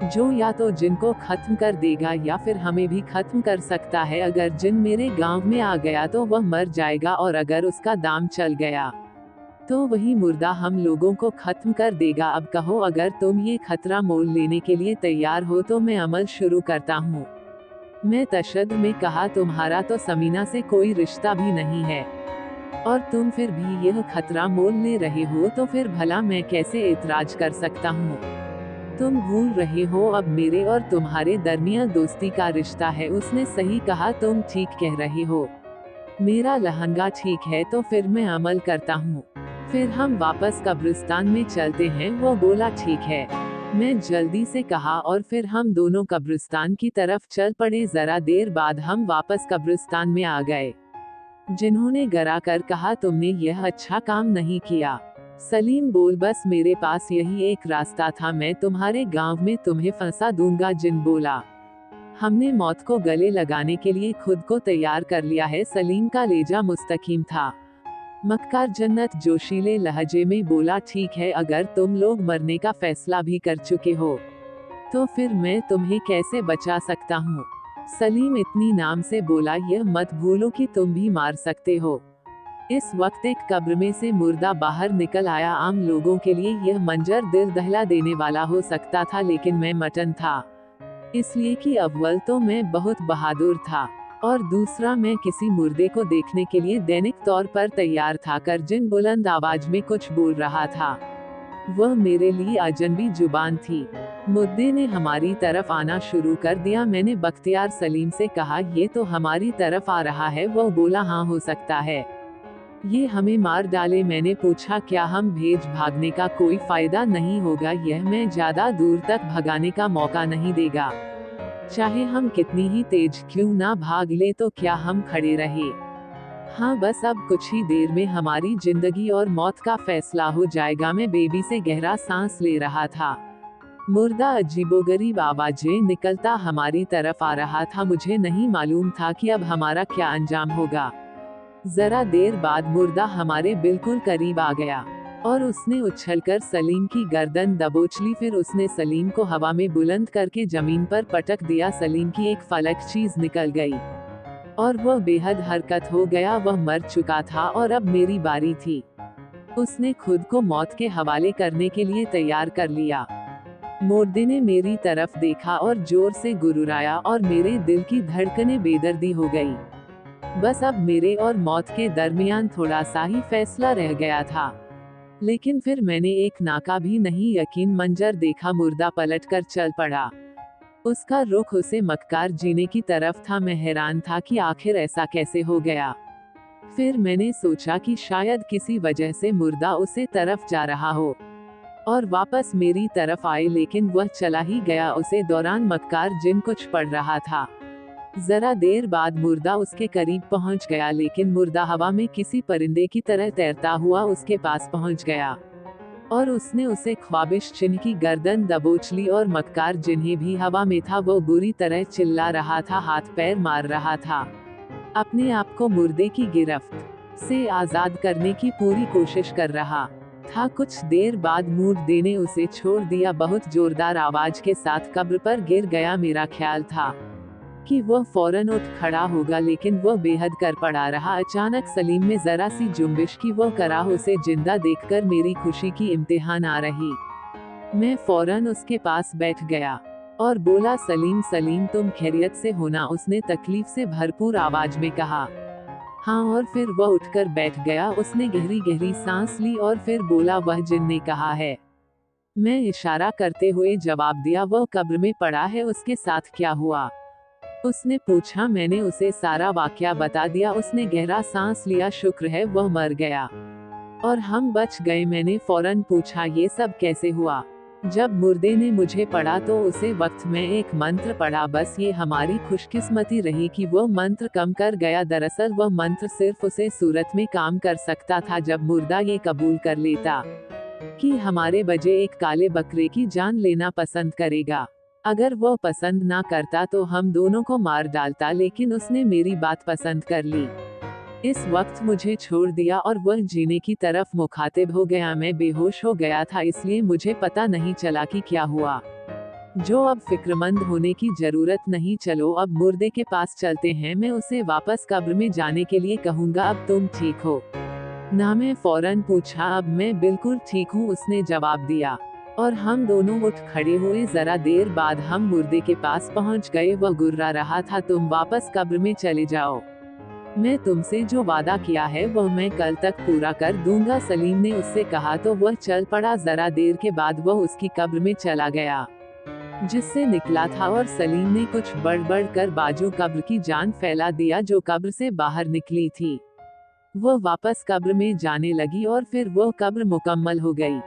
जो या तो जिन को खत्म कर देगा या फिर हमें भी खत्म कर सकता है। अगर जिन मेरे गांव में आ गया तो वह मर जाएगा, और अगर उसका दाम चल गया तो वही मुर्दा हम लोगों को खत्म कर देगा। अब कहो, अगर तुम ये खतरा मोल लेने के लिए तैयार हो तो मैं अमल शुरू करता हूँ। मैं तशद्दुद में कहा, तुम्हारा तो समीना से कोई रिश्ता भी नहीं है, और तुम फिर भी यह खतरा मोल ले रहे हो, तो फिर भला मैं कैसे एतराज कर सकता हूँ? तुम भूल रहे हो अब मेरे और तुम्हारे दरमियान दोस्ती का रिश्ता है। उसने सही कहा, तुम ठीक कह रहे हो। मेरा लहंगा ठीक है तो फिर मैं अमल करता हूँ। फिर हम वापस कब्रिस्तान में चलते हैं। वो बोला ठीक है। मैं जल्दी से कहा और फिर हम दोनों कब्रिस्तान की तरफ चल पड़े। जरा देर बाद हम वापस कब्रिस्तान में आ गए। जिन्होंने गरा कर कहा, तुमने यह अच्छा काम नहीं किया। सलीम बोल, बस मेरे पास यही एक रास्ता था, मैं तुम्हारे गांव में तुम्हें फंसा दूंगा। जिन बोला, हमने मौत को गले लगाने के लिए खुद को तैयार कर लिया है। सलीम का लहजा मुस्तकीम था। मक्कार जन्नत जोशीले लहजे में बोला, ठीक है, अगर तुम लोग मरने का फैसला भी कर चुके हो तो फिर मैं तुम्हें कैसे बचा सकता हूँ। सलीम इतनी नाम से बोला, यह मत भूलो कि तुम भी मार सकते हो। इस वक्त एक कब्र में से मुर्दा बाहर निकल आया। आम लोगों के लिए यह मंजर दिल दहला देने वाला हो सकता था, लेकिन मैं मटन था, इसलिए कि अव्वल तो मैं बहुत बहादुर था और दूसरा मैं किसी मुर्दे को देखने के लिए दैनिक तौर पर तैयार था। कर जिन बुलंद आवाज में कुछ बोल रहा था, वह मेरे लिए अजनबी जुबान थी। मुद्दे ने हमारी तरफ आना शुरू कर दिया। मैंने बख्तियार सलीम से कहा, ये तो हमारी तरफ आ रहा है। वह बोला, हाँ हो सकता है ये हमें मार डाले। मैंने पूछा, क्या हम भेज भागने का कोई फायदा नहीं होगा? यह मैं ज्यादा दूर तक भगाने का मौका नहीं देगा। चाहे हम कितनी ही तेज क्यों ना भाग ले तो क्या हम खड़े रहे? हाँ, बस अब कुछ ही देर में हमारी जिंदगी और मौत का फैसला हो जाएगा। मैं बेबी से गहरा सांस ले रहा था। मुर्दा अजीबोगरीब आवाजें निकलता हमारी तरफ आ रहा था। मुझे नहीं मालूम था कि अब हमारा क्या अंजाम होगा। जरा देर बाद मुर्दा हमारे बिल्कुल करीब आ गया और उसने उछलकर सलीम की गर्दन दबोच ली। फिर उसने सलीम को हवा में बुलंद करके जमीन पर पटक दिया। सलीम की एक फलक चीज निकल गई और वह बेहद हरकत हो गया। वह मर चुका था और अब मेरी बारी थी। उसने खुद को मौत के हवाले करने के लिए तैयार कर लिया। मुर्दे ने मेरी तरफ देखा और जोर से गुर्राया और मेरे दिल की धड़कनें बेदर्दी हो गई। बस अब मेरे और मौत के दरमियान थोड़ा सा ही फैसला रह गया था। लेकिन फिर मैंने एक नाका भी नहीं यकीन मंजर देखा। मुर्दा पलटकर चल पड़ा। उसका रुख उसे मक्कार जीने की तरफ था। मैं हैरान था कि आखिर ऐसा कैसे हो गया। फिर मैंने सोचा कि शायद किसी वजह से मुर्दा उसे तरफ जा रहा हो और वापस मेरी तरफ आए, लेकिन वह चला ही गया। उसे दौरान मक्कार जिन कुछ पड़ रहा था। जरा देर बाद मुर्दा उसके करीब पहुंच गया, लेकिन मुर्दा हवा में किसी परिंदे की तरह तैरता हुआ उसके पास पहुंच गया और उसने उसे ख्वाबिश चिन्ह की गर्दन दबोच ली। और मक्कार जिन्हें भी हवा में था, वो बुरी तरह चिल्ला रहा था, हाथ पैर मार रहा था, अपने आप को मुर्दे की गिरफ्त से आजाद करने की पूरी कोशिश कर रहा था। कुछ देर बाद मुर्दे ने उसे छोड़ दिया। बहुत जोरदार आवाज के साथ कब्र पर गिर गया। मेरा ख्याल था कि वह फौरन उठ खड़ा होगा, लेकिन वह बेहद कर पड़ा रहा। अचानक सलीम में जरा सी जुम्बिश की। वह कराह उसे जिंदा देखकर मेरी खुशी की इम्तिहान आ रही। मैं फौरन उसके पास बैठ गया और बोला, सलीम सलीम, तुम खैरियत से हो ना? उसने तकलीफ से भरपूर आवाज में कहा, हाँ। और फिर वह उठकर बैठ गया। उसने गहरी गहरी सांस ली और फिर बोला, वह जिन ने कहा है। मैं इशारा करते हुए जवाब दिया, वह कब्र में पड़ा है, उसके साथ क्या हुआ? उसने पूछा। मैंने उसे सारा वाकया बता दिया। उसने गहरा सांस लिया। शुक्र है वह मर गया और हम बच गए। मैंने फौरन पूछा, ये सब कैसे हुआ? जब मुर्दे ने मुझे पढ़ा तो उसे वक्त में एक मंत्र पढ़ा। बस ये हमारी खुशकिस्मती रही कि वो मंत्र कम कर गया। दरअसल वह मंत्र सिर्फ उसे सूरत में काम कर सकता था जब मुर्दा ये कबूल कर लेता कि हमारे बजे एक काले बकरे की जान लेना पसंद करेगा। अगर वो पसंद ना करता तो हम दोनों को मार डालता, लेकिन उसने मेरी बात पसंद कर ली। इस वक्त मुझे छोड़ दिया और वह जीने की तरफ मुखातिब हो गया। मैं बेहोश हो गया था, इसलिए मुझे पता नहीं चला कि क्या हुआ। जो अब फिक्रमंद होने की जरूरत नहीं, चलो अब मुर्दे के पास चलते हैं। मैं उसे वापस कब्र में जाने के लिए कहूँगा। अब तुम ठीक हो ना? मैं फौरन पूछा। अब मैं बिल्कुल ठीक हूँ, उसने जवाब दिया और हम दोनों उठ खड़े हुए। जरा देर बाद हम मुर्दे के पास पहुंच गए। वह गुर्रा रहा था, तुम वापस कब्र में चले जाओ। मैं तुमसे जो वादा किया है वह मैं कल तक पूरा कर दूंगा, सलीम ने उससे कहा तो वह चल पड़ा। जरा देर के बाद वह उसकी कब्र में चला गया जिससे निकला था, और सलीम ने कुछ बड़बड़ कर बाजू कब्र की जान फैला दिया जो कब्र से बाहर निकली थी। वह वापस कब्र में जाने लगी और फिर वह कब्र मुकम्मल हो गई।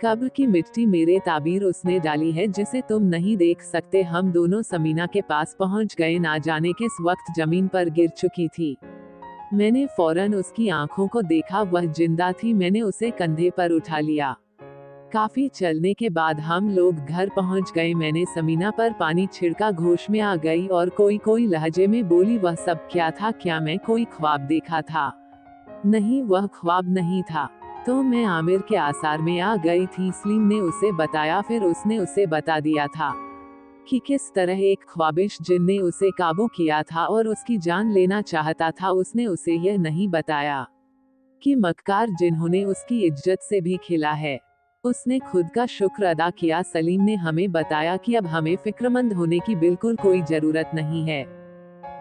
कब्र की मिट्टी मेरे ताबीर उसने डाली है जिसे तुम नहीं देख सकते। हम दोनों समीना के पास पहुंच गए। ना जाने किस वक्त जमीन पर गिर चुकी थी। मैंने फौरन उसकी आंखों को देखा, वह जिंदा थी। मैंने उसे कंधे पर उठा लिया। काफी चलने के बाद हम लोग घर पहुंच गए। मैंने समीना पर पानी छिड़का, होश में आ गई और कोई लहजे में बोली, वह सब क्या था? क्या मैं कोई ख्वाब देखा था? नहीं, वह ख्वाब नहीं था। तो मैं आमिर के आसार में आ गई थी। सलीम ने उसे बताया। फिर उसने उसे बता दिया था कि किस तरह एक ख्वाबिश जिन ने उसे काबू किया था और उसकी जान लेना चाहता था। उसने उसे यह नहीं बताया कि मक्कार जिन्होंने उसकी इज्जत से भी खिला है। उसने खुद का शुक्र अदा किया। सलीम ने हमें बताया कि अब हमें फिक्रमंद होने की बिल्कुल कोई जरूरत नहीं है।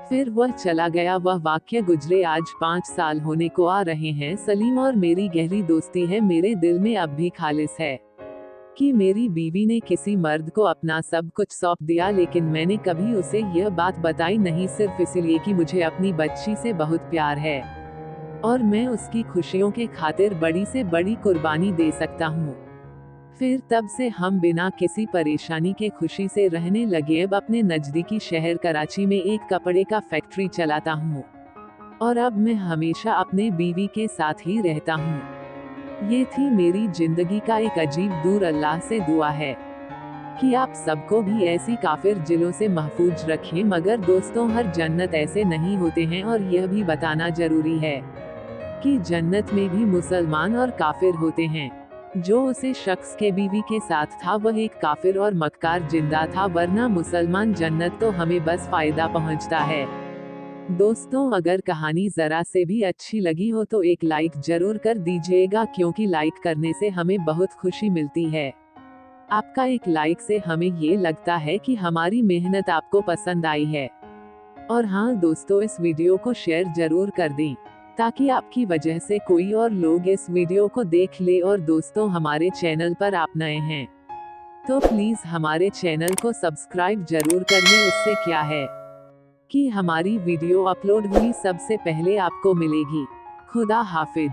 फिर वह चला गया। वह वाक्य गुजरे आज 5 साल होने को आ रहे हैं। सलीम और मेरी गहरी दोस्ती है। मेरे दिल में अब भी खालिस है कि मेरी बीवी ने किसी मर्द को अपना सब कुछ सौंप दिया, लेकिन मैंने कभी उसे यह बात बताई नहीं, सिर्फ इसलिए कि मुझे अपनी बच्ची से बहुत प्यार है और मैं उसकी खुशियों के खातिर बड़ी से बड़ी कुर्बानी दे सकता हूँ। फिर तब से हम बिना किसी परेशानी के खुशी से रहने लगे। अब अपने नजदीकी शहर कराची में एक कपड़े का फैक्ट्री चलाता हूँ और अब मैं हमेशा अपने बीवी के साथ ही रहता हूँ। ये थी मेरी जिंदगी का एक अजीब दूर। अल्लाह से दुआ है कि आप सबको भी ऐसी काफिर जिलों से महफूज रखें। मगर दोस्तों, हर जन्नत ऐसे नहीं होते हैं, और यह भी बताना जरूरी है कि जन्नत में भी मुसलमान और काफिर होते हैं। जो उसे शख्स के बीवी के साथ था वह एक काफिर और मक्कार जिंदा था, वरना मुसलमान जन्नत तो हमें बस फायदा पहुंचता है। दोस्तों, अगर कहानी जरा से भी अच्छी लगी हो तो एक लाइक जरूर कर दीजिएगा, क्योंकि लाइक करने से हमें बहुत खुशी मिलती है। आपका एक लाइक से हमें ये लगता है कि हमारी मेहनत आपको पसंद आई है। और हाँ दोस्तों, इस वीडियो को शेयर जरूर कर दें ताकि आपकी वजह से कोई और लोग इस वीडियो को देख ले। और दोस्तों, हमारे चैनल पर आप नए हैं तो प्लीज हमारे चैनल को सब्सक्राइब जरूर कर लें। उससे क्या है कि हमारी वीडियो अपलोड हुई सबसे पहले आपको मिलेगी। खुदा हाफिज।